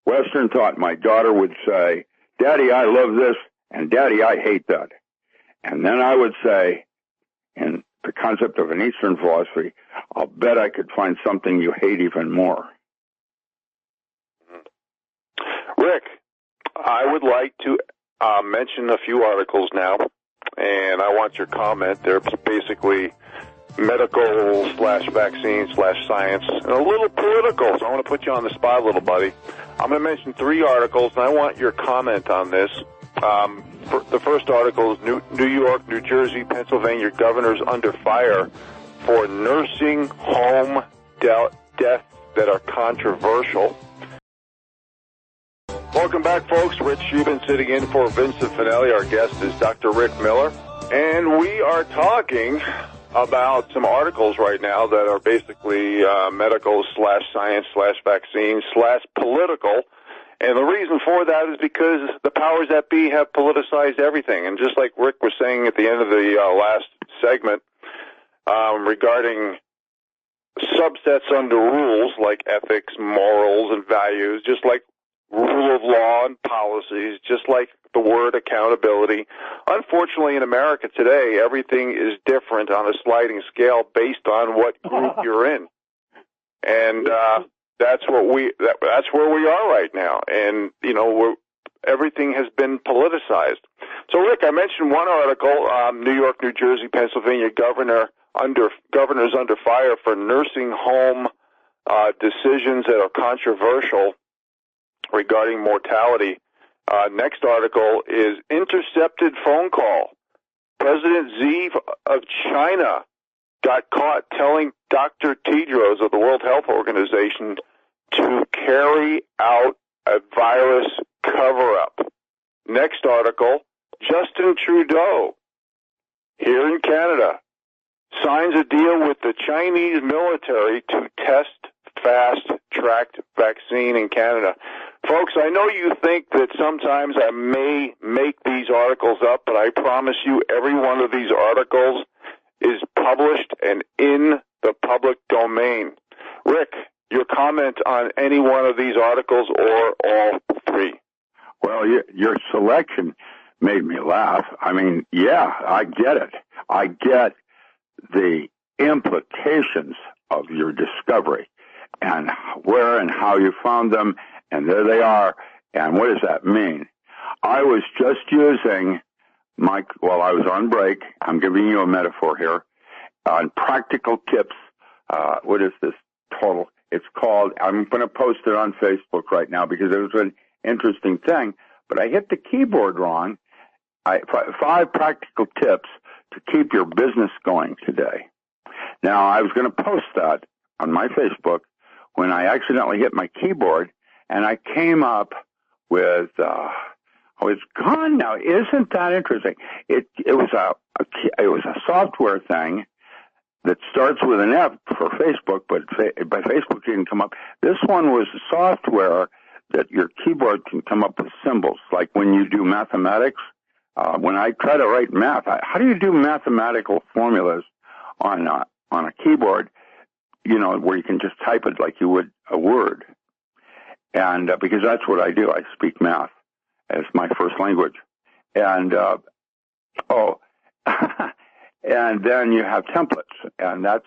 Western thought, my daughter would say, "Daddy, I love this," and "Daddy, I hate that." And then I would say, in the concept of an Eastern philosophy, I'll bet I could find something you hate even more. Rick, I would like to mention a few articles now, and I want your comment. They're basically medical/vaccine/science, and a little political, so I want to put you on the spot a little, buddy. I'm going to mention 3 articles, and I want your comment on this. The first article is New York, New Jersey, Pennsylvania governors under fire for nursing home deaths that are controversial. Welcome back, folks. Rich Scheben sitting in for Vincent Finelli. Our guest is Dr. Rick Miller. And we are talking about some articles right now that are basically medical/science/vaccine/political. And the reason for that is because the powers that be have politicized everything. And just like Rick was saying at the end of the last segment regarding subsets under rules like ethics, morals, and values, just like rule of law and policies, just like the word accountability. Unfortunately, in America today, everything is different on a sliding scale based on what group you're in. And that's where we are right now. And, everything has been politicized. So, Rick, I mentioned one article, New York, New Jersey, Pennsylvania governors under fire for nursing home decisions that are controversial regarding mortality. Next article is intercepted phone call. President Xi of China got caught telling Dr. Tedros of the World Health Organization to carry out a virus cover-up. Next article, Justin Trudeau, here in Canada, signs a deal with the Chinese military to test fast-tracked vaccine in Canada. Folks, I know you think that sometimes I may make these articles up, but I promise you every one of these articles is published and in the public domain. Rick, your comment on any one of these articles or all 3? Well, your selection made me laugh. I mean, yeah, I get it. I get the implications of your discovery and where and how you found them, and there they are. And what does that mean? I was just using while I was on break, I'm giving you a metaphor here, on practical tips. What is this total? It's called, I'm going to post it on Facebook right now because it was an interesting thing, but I hit the keyboard wrong. 5 practical tips to keep your business going today. Now, I was going to post that on my Facebook when I accidentally hit my keyboard, and I came up with, it's gone now. Isn't that interesting? It was a software thing that starts with an F for Facebook, but by Facebook didn't come up. This one was software that your keyboard can come up with symbols, like when you do mathematics. When I try to write math, how do you do mathematical formulas on a keyboard, where you can just type it like you would a word? And because that's what I do. I speak math as my first language. And, and then you have templates, and that's,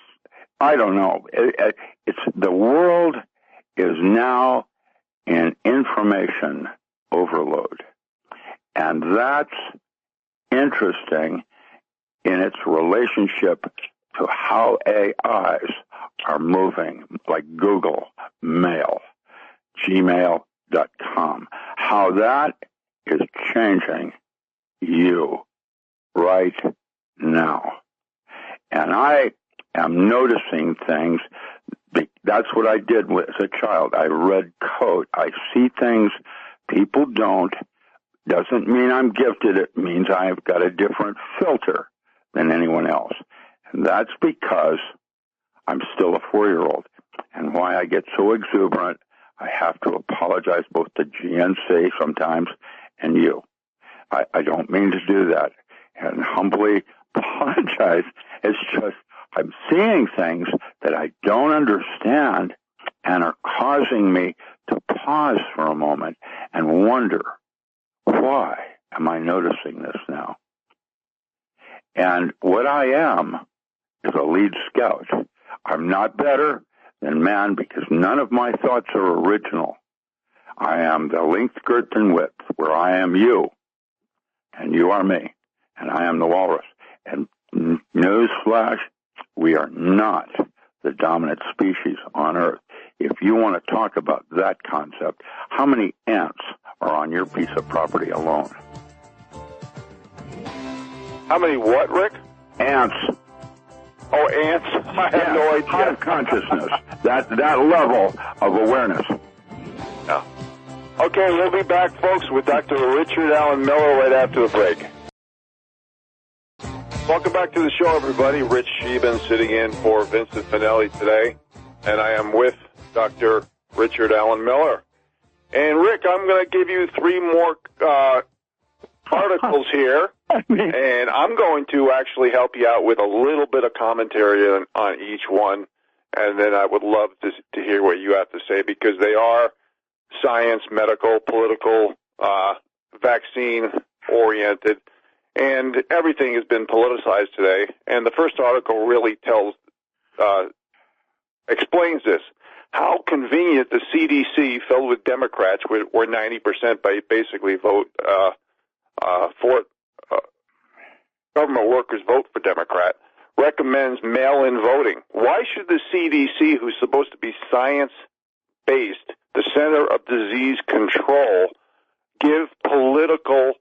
I don't know. It's the world is now in information overload. And that's interesting in its relationship to how AIs are moving, like Google, Mail, Gmail.com, how that is changing you right now. And I am noticing things. That's what I did as a child. I read code. I see things people don't. Doesn't mean I'm gifted. It means I've got a different filter than anyone else. And that's because I'm still a 4-year-old. And why I get so exuberant, I have to apologize both to GNC sometimes and you. I don't mean to do that and humbly apologize. It's just I'm seeing things that I don't understand and are causing me to pause for a moment and wonder, why am I noticing this now? And what I am is a lead scout. I'm not better than man because none of my thoughts are original. I am the length, girth, and width, where I am you, and you are me, and I am the walrus. And newsflash, we are not the dominant species on Earth. If you want to talk about that concept, how many ants are on your piece of property alone? How many what, Rick? Ants. Oh, ants? I have no idea. Hive consciousness. That level of awareness. Yeah. Okay, we'll be back, folks, with Dr. Richard Allen Miller right after the break. Welcome back to the show, everybody. Rich Scheben sitting in for Vincent Finelli today, and I am with Dr. Richard Allen Miller. And, Rick, I'm going to give you 3 more articles here, and I'm going to actually help you out with a little bit of commentary on each one, and then I would love to hear what you have to say, because they are science, medical, political, vaccine-oriented, and everything has been politicized today. And the first article really explains this. How convenient the CDC, filled with Democrats, where 90% basically vote for government workers vote for Democrat, recommends mail-in voting. Why should the CDC, who's supposed to be science-based, the Center of Disease Control, give political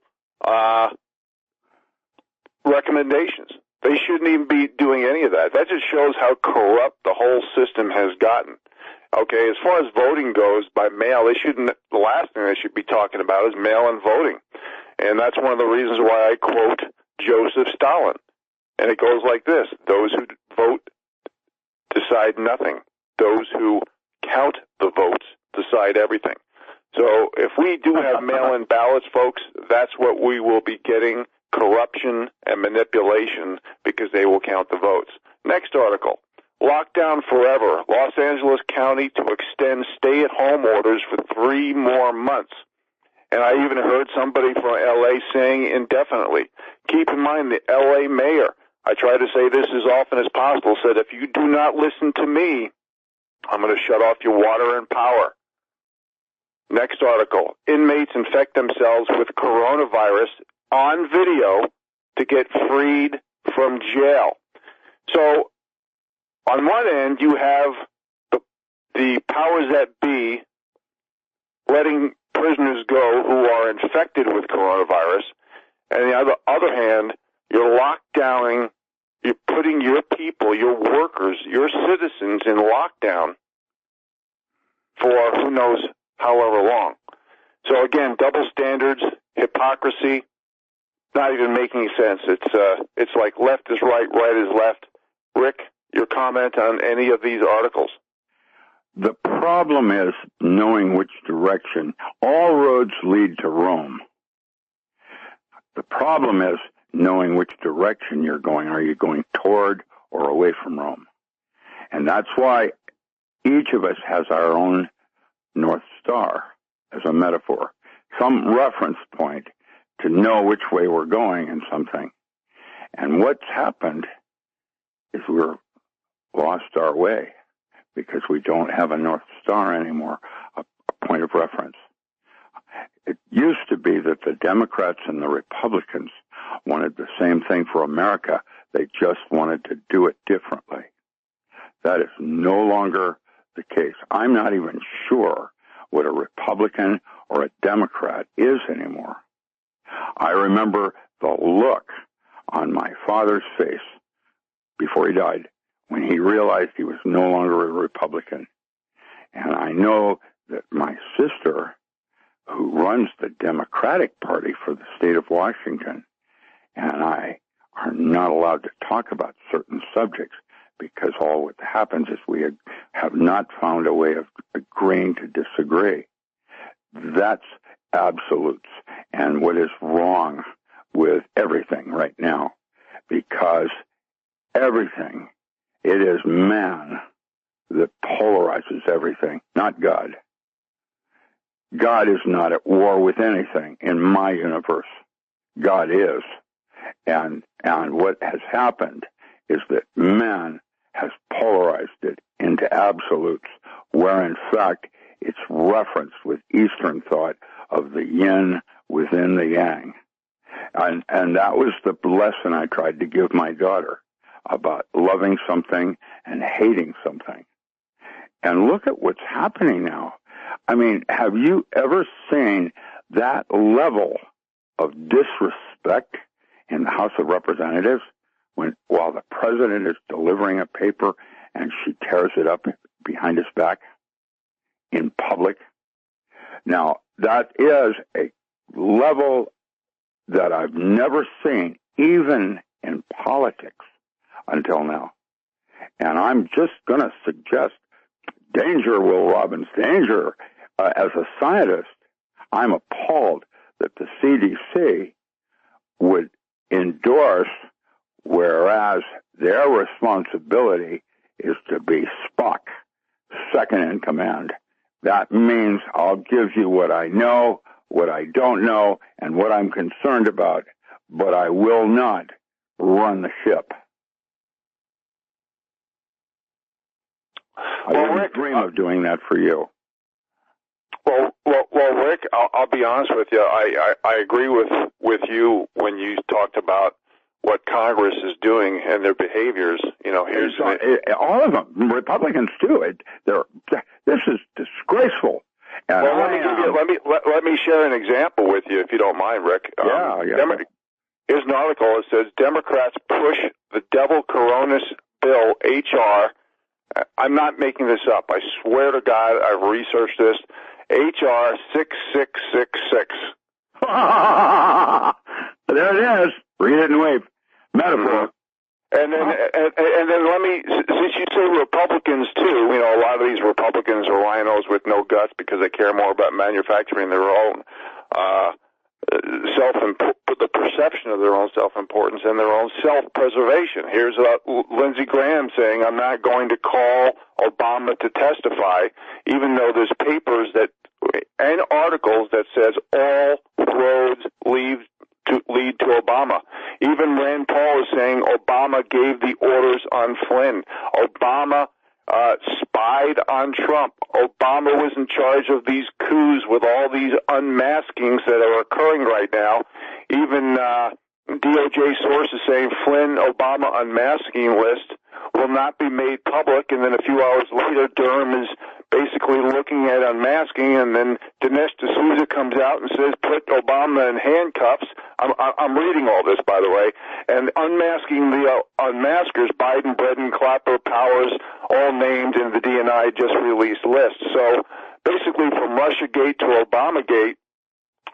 recommendations? They shouldn't even be doing any of that. That just shows how corrupt the whole system has gotten. Okay, as far as voting goes by mail, the last thing they should be talking about is mail-in voting. And that's one of the reasons why I quote Joseph Stalin. And it goes like this: those who vote decide nothing. Those who count the votes decide everything. So if we do have mail-in ballots, folks, that's what we will be getting: corruption and manipulation, because they will count the votes. Next article: lockdown forever. Los Angeles County to extend stay-at-home orders for 3 more months. And I even heard somebody from L.A. saying indefinitely. Keep in mind, the L.A. mayor, I try to say this as often as possible, said, if you do not listen to me, I'm going to shut off your water and power. Next article: inmates infect themselves with coronavirus on video to get freed from jail. So, on one end, you have the powers that be letting prisoners go who are infected with coronavirus, and on the other hand, you're lockdowning, you're putting your people, your workers, your citizens in lockdown for who knows however long. So again, double standards, hypocrisy, not even making sense. It's like left is right, right is left. Rick, your comment on any of these articles? The problem is knowing which direction. All roads lead to Rome. The problem is knowing which direction you're going. Are you going toward or away from Rome? And that's why each of us has our own North Star as a metaphor, some reference point to know which way we're going in something. And what's happened is we're lost our way because we don't have a North Star anymore, a point of reference. it used to be that the Democrats and the Republicans wanted the same thing for America. They just wanted to do it differently. That is no longer the case. I'm not even sure what a Republican or a Democrat is anymore. I remember the look on my father's face before he died when he realized he was no longer a Republican. And I know that my sister, who runs the Democratic Party for the state of Washington, and I are not allowed to talk about certain subjects because all what happens is we have not found a way of agreeing to disagree. That's absolutes and what is wrong with everything right now, because everything, it is man that polarizes everything, not God. God is not at war with anything in my universe. God is. And what has happened is that man has polarized it into absolutes, where in fact it's referenced with Eastern thought of the yin within the yang. And that was the lesson I tried to give my daughter about loving something and hating something. And look at what's happening now. I mean, have you ever seen that level of disrespect in the House of Representatives while the president is delivering a paper and she tears it up behind his back in public? Now, that is a level that I've never seen, even in politics, until now. And I'm just going to suggest, danger, Will Robbins, danger. As a scientist, I'm appalled that the CDC would endorse, whereas their responsibility is to be Spock, second in command. That means I'll give you what I know, what I don't know, and what I'm concerned about, but I will not run the ship. I wouldn't dream of doing that for you. Well, Rick, I'll be honest with you. I agree with you when you talked about what Congress is doing and their behaviors. You know, here's all of them, Republicans too. This is disgraceful. And well, let me share an example with you, if you don't mind, Rick. Yeah. Here's an article. It says Democrats push the Devil Coronas bill HR. I'm not making this up. I swear to God, I've researched this. HR 6666. There it is. Read it and wave. Metaphor. And then let me, since you say Republicans too, you know, a lot of these Republicans are rhinos with no guts because they care more about manufacturing their own the perception of their own self-importance and their own self-preservation. Here's Lindsey Graham saying, I'm not going to call Obama to testify, even though there's papers and articles that says all roads lead to Obama. Even Rand Paul is saying Obama gave the orders on Flynn. Obama spied on Trump. Obama was in charge of these coups with all these unmaskings that are occurring right now. Even DOJ sources saying Flynn Obama unmasking list will not be made public, and then a few hours later Durham is basically looking at unmasking, and then Dinesh D'Souza comes out and says put Obama in handcuffs. I'm reading all this, by the way, and unmasking the unmaskers, Biden, Bredin, Clapper, Powers, all named in the DNI just released list. So basically from Russiagate to Obamagate,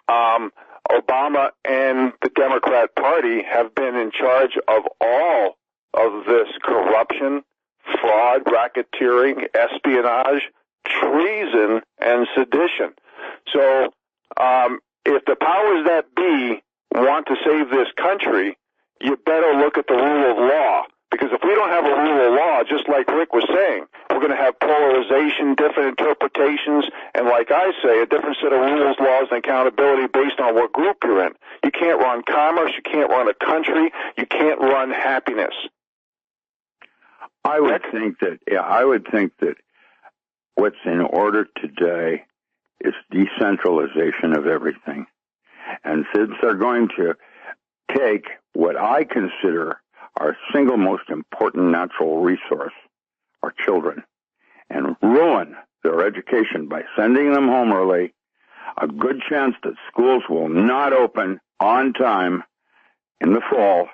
Obama and the Democrat Party have been in charge of all of this corruption, fraud, racketeering, espionage, treason, and sedition. So if the powers that be want to save this country, you better look at the rule of law. Because if we don't have a rule of law, just like Rick was saying, we're going to have polarization, different interpretations, and like I say, a different set of rules, laws, and accountability based on what group you're in. You can't run commerce, you can't run a country, you can't run happiness. I would think that what's in order today is decentralization of everything. And since they're going to take what I consider our single most important natural resource, our children, and ruin their education by sending them home early, a good chance that schools will not open on time in the fall.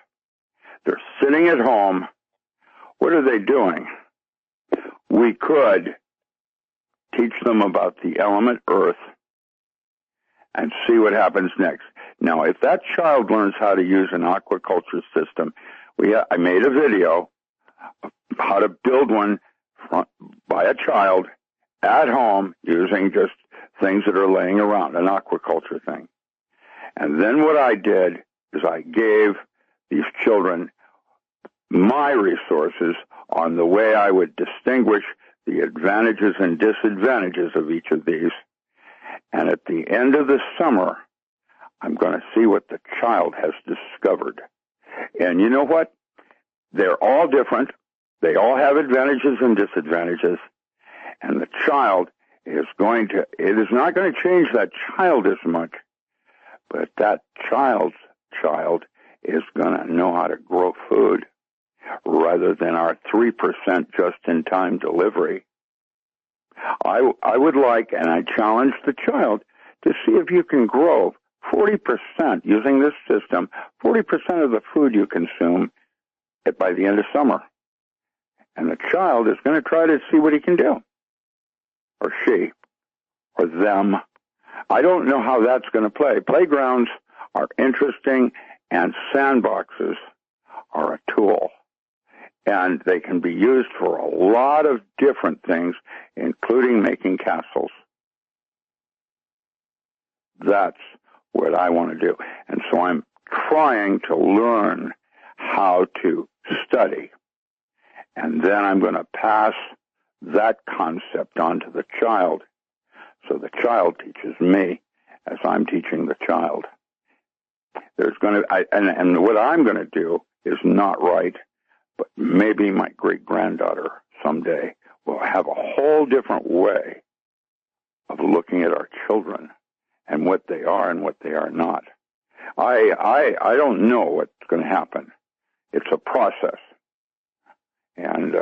They're sitting at home. What are they doing? We could teach them about the element earth and see what happens next. Now, if that child learns how to use an aquaculture system, I made a video of how to build one by a child at home using just things that are laying around, an aquaculture thing. And then what I did is I gave these children my resources on the way I would distinguish the advantages and disadvantages of each of these. And at the end of the summer, I'm going to see what the child has discovered. And you know what? They're all different. They all have advantages and disadvantages. And the child it is not going to change that child as much, but that child's child is going to know how to grow food rather than our 3% just-in-time delivery. I would like, and I challenge the child, to see if you can grow 40% using this system, 40% of the food you consume by the end of summer. And the child is going to try to see what he can do, or she, or them. I don't know how that's going to play. Playgrounds are interesting, and sandboxes are a tool. And they can be used for a lot of different things, including making castles. That's what I want to do. And so I'm trying to learn how to study. And then I'm going to pass that concept on to the child. So the child teaches me as I'm teaching the child. And what I'm going to do is not right, but maybe my great-granddaughter someday will have a whole different way of looking at our children and what they are and what they are not. I don't know what's going to happen. It's a process. And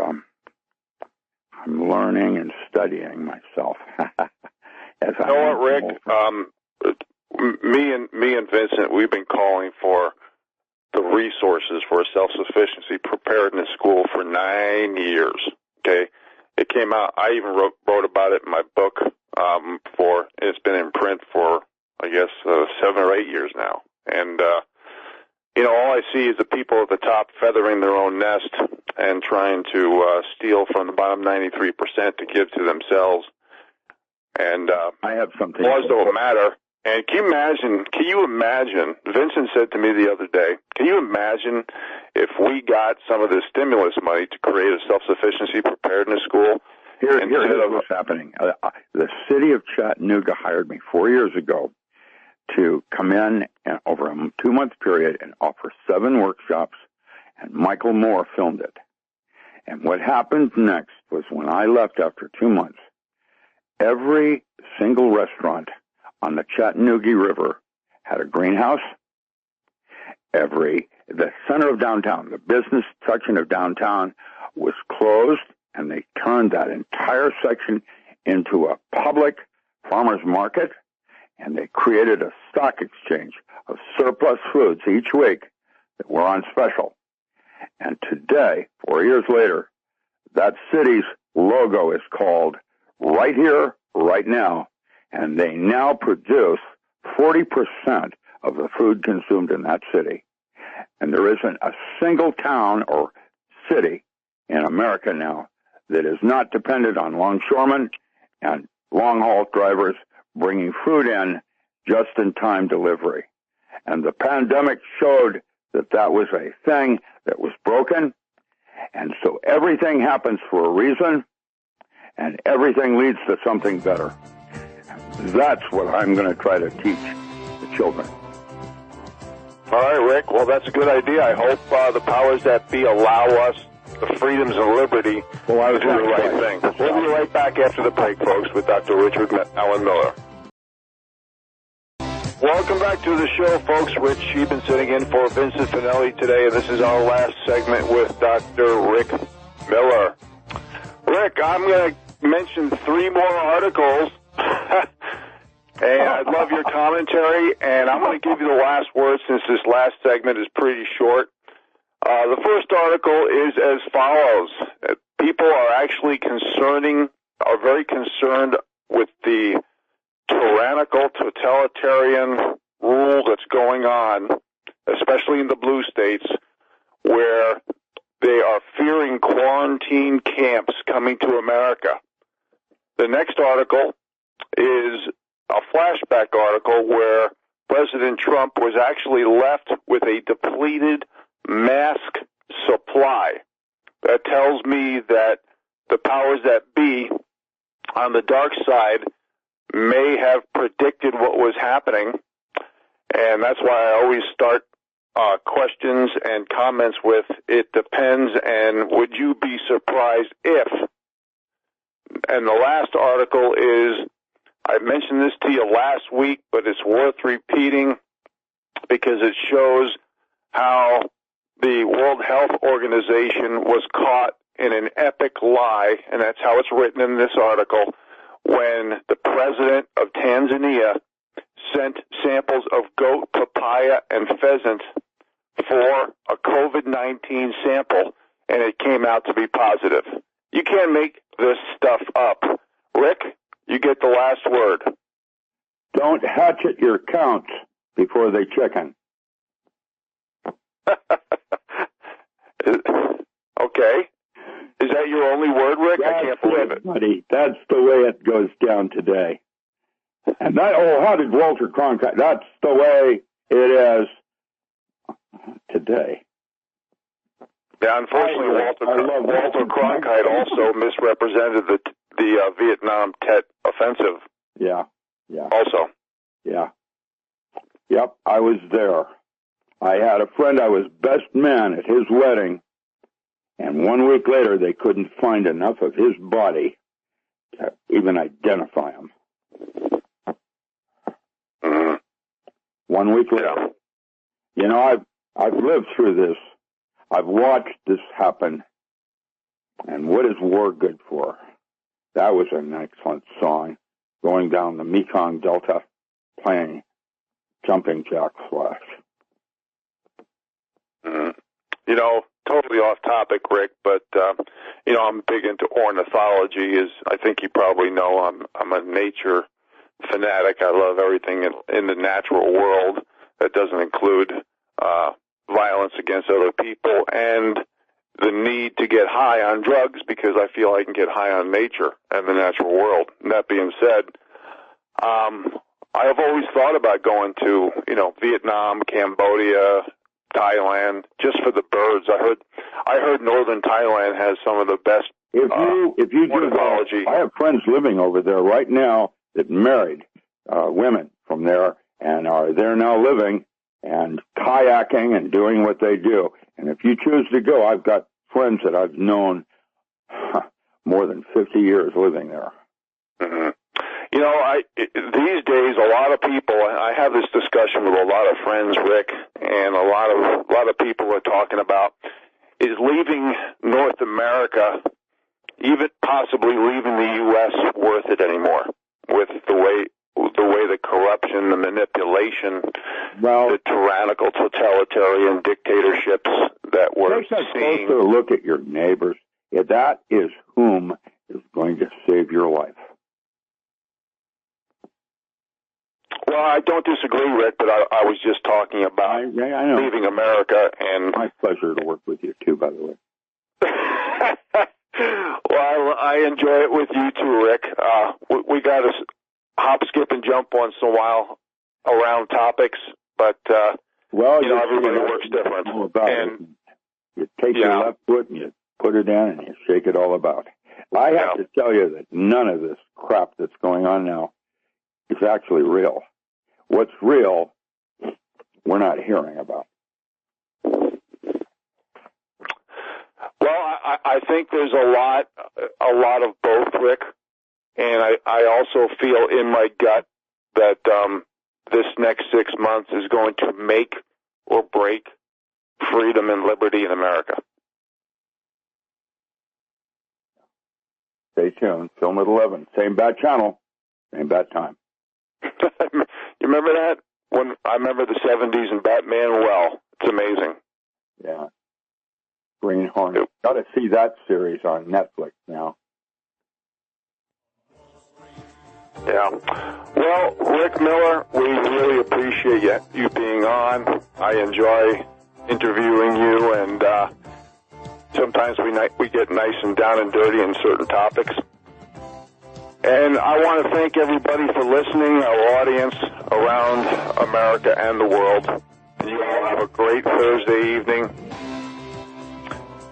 I'm learning and studying myself. You know what, Rick? Me and Vincent, we've been calling for the resources for a self-sufficiency preparedness school for 9 years. Okay, it came out. I even wrote about it in my book. It's been in print for, I guess, 7 or 8 years now. And all I see is the people at the top feathering their own nest and trying to steal from the bottom 93% to give to themselves. And I have something. Laws don't matter. And can you imagine, Vincent said to me the other day, can you imagine if we got some of this stimulus money to create a self-sufficiency preparedness school? Here's what's happening. The city of Chattanooga hired me 4 years ago to come in over a 2-month period and offer 7 workshops, and Michael Moore filmed it. And what happened next was when I left after 2 months, every single restaurant on the Chattanooga River had a greenhouse. The center of downtown, the business section of downtown, was closed, and they turned that entire section into a public farmers market, and they created a stock exchange of surplus foods each week that were on special. And today, 4 years later, that city's logo is called Right Here, Right Now, and they now produce 40% of the food consumed in that city. And there isn't a single town or city in America now that is not dependent on longshoremen and long-haul drivers bringing food in just-in-time delivery. And the pandemic showed that was a thing that was broken. And so everything happens for a reason, and everything leads to something better. That's what I'm going to try to teach the children. All right, Rick. Well, that's a good idea. I hope the powers that be allow us the freedoms and liberty to do the right thing. We'll be right back after the break, folks, with Dr. Richard Allen Miller. Welcome back to the show, folks. Rich Scheben sitting in for Vincent Finelli today, and this is our last segment with Dr. Rick Miller. Rick, I'm going to mention 3 more articles, and I'd love your commentary, and I'm going to give you the last word since this last segment is pretty short. The first article is as follows. People are actually are very concerned with the tyrannical, totalitarian rule that's going on, especially in the blue states, where they are fearing quarantine camps coming to America. The next article is a flashback article where President Trump was actually left with a depleted mask supply. That tells me that the powers that be on the dark side may have predicted what was happening, and that's why I always start questions and comments with, it depends, and would you be surprised if? And the last article is, I mentioned this to you last week, but it's worth repeating because it shows how the World Health Organization was caught in an epic lie, and that's how it's written in this article, when the president of Tanzania sent samples of goat, papaya, and pheasant for a COVID-19 sample, and it came out to be positive. You can't make this stuff up. Rick, you get the last word. Don't hatchet your counts before they chicken. Okay. Is that your only word, Rick? I can't believe it. Buddy, that's the way it goes down today. And how did Walter Cronkite? That's the way it is today. Yeah, unfortunately, Walter Cronkite also misrepresented the Vietnam Tet offensive. Yeah. Also. Yeah. Yep, I was there. I had a friend, I was best man at his wedding, and 1 week later they couldn't find enough of his body to even identify him. Mm-hmm. 1 week later. Yeah. You know, I've lived through this. I've watched this happen. And what is war good for? That was an excellent song. Going down the Mekong Delta, playing Jumping Jack Flash. Mm-hmm. You know, totally off topic, Rick, but you know, I'm big into ornithology. As I think you probably know, I'm a nature fanatic. I love everything in the natural world that doesn't include violence against other people and the need to get high on drugs, because I feel I can get high on nature and the natural world. And that being said, I have always thought about going to, Vietnam, Cambodia, Thailand, just for the birds. I heard northern Thailand has some of the best if you ornithology. I have friends living over there right now that married women from there and are there now living and kayaking and doing what they do. And if you choose to go, I've got friends that I've known more than 50 years living there. Mm-hmm. You know, these days, a lot of people, I have this discussion with a lot of friends, Rick, and a lot of people are talking about, is leaving North America, even possibly leaving the U.S., worth it anymore, with the way the corruption, the manipulation, the tyrannical, totalitarian dictatorships that we're seeing. Take a closer look at your neighbors. That is whom is going to save your life. Well, I don't disagree, Rick, but I was just talking about leaving America. And my pleasure to work with you, too, by the way. Well, I enjoy it with you, too, Rick. We got to hop, skip, and jump once in a while around topics, but, everybody works different. And you take your left foot and you put it in and you shake it all about. I have to tell you that none of this crap that's going on now is actually real. What's real, we're not hearing about. Well, I think there's a lot of both, Rick, and I also feel in my gut that this next 6 months is going to make or break freedom and liberty in America. Stay tuned. Film at 11. Same bat channel, same bat time. You remember that? I remember the 70s and Batman well. It's amazing. Yeah. Green Hornet. Got to see that series on Netflix now. Yeah. Well, Rick Miller, we really appreciate you being on. I enjoy interviewing you, and sometimes we get nice and down and dirty in certain topics. And I want to thank everybody for listening, our audience around America and the world. You all have a great Thursday evening,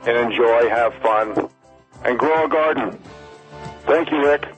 and enjoy, have fun, and grow a garden. Thank you, Rick.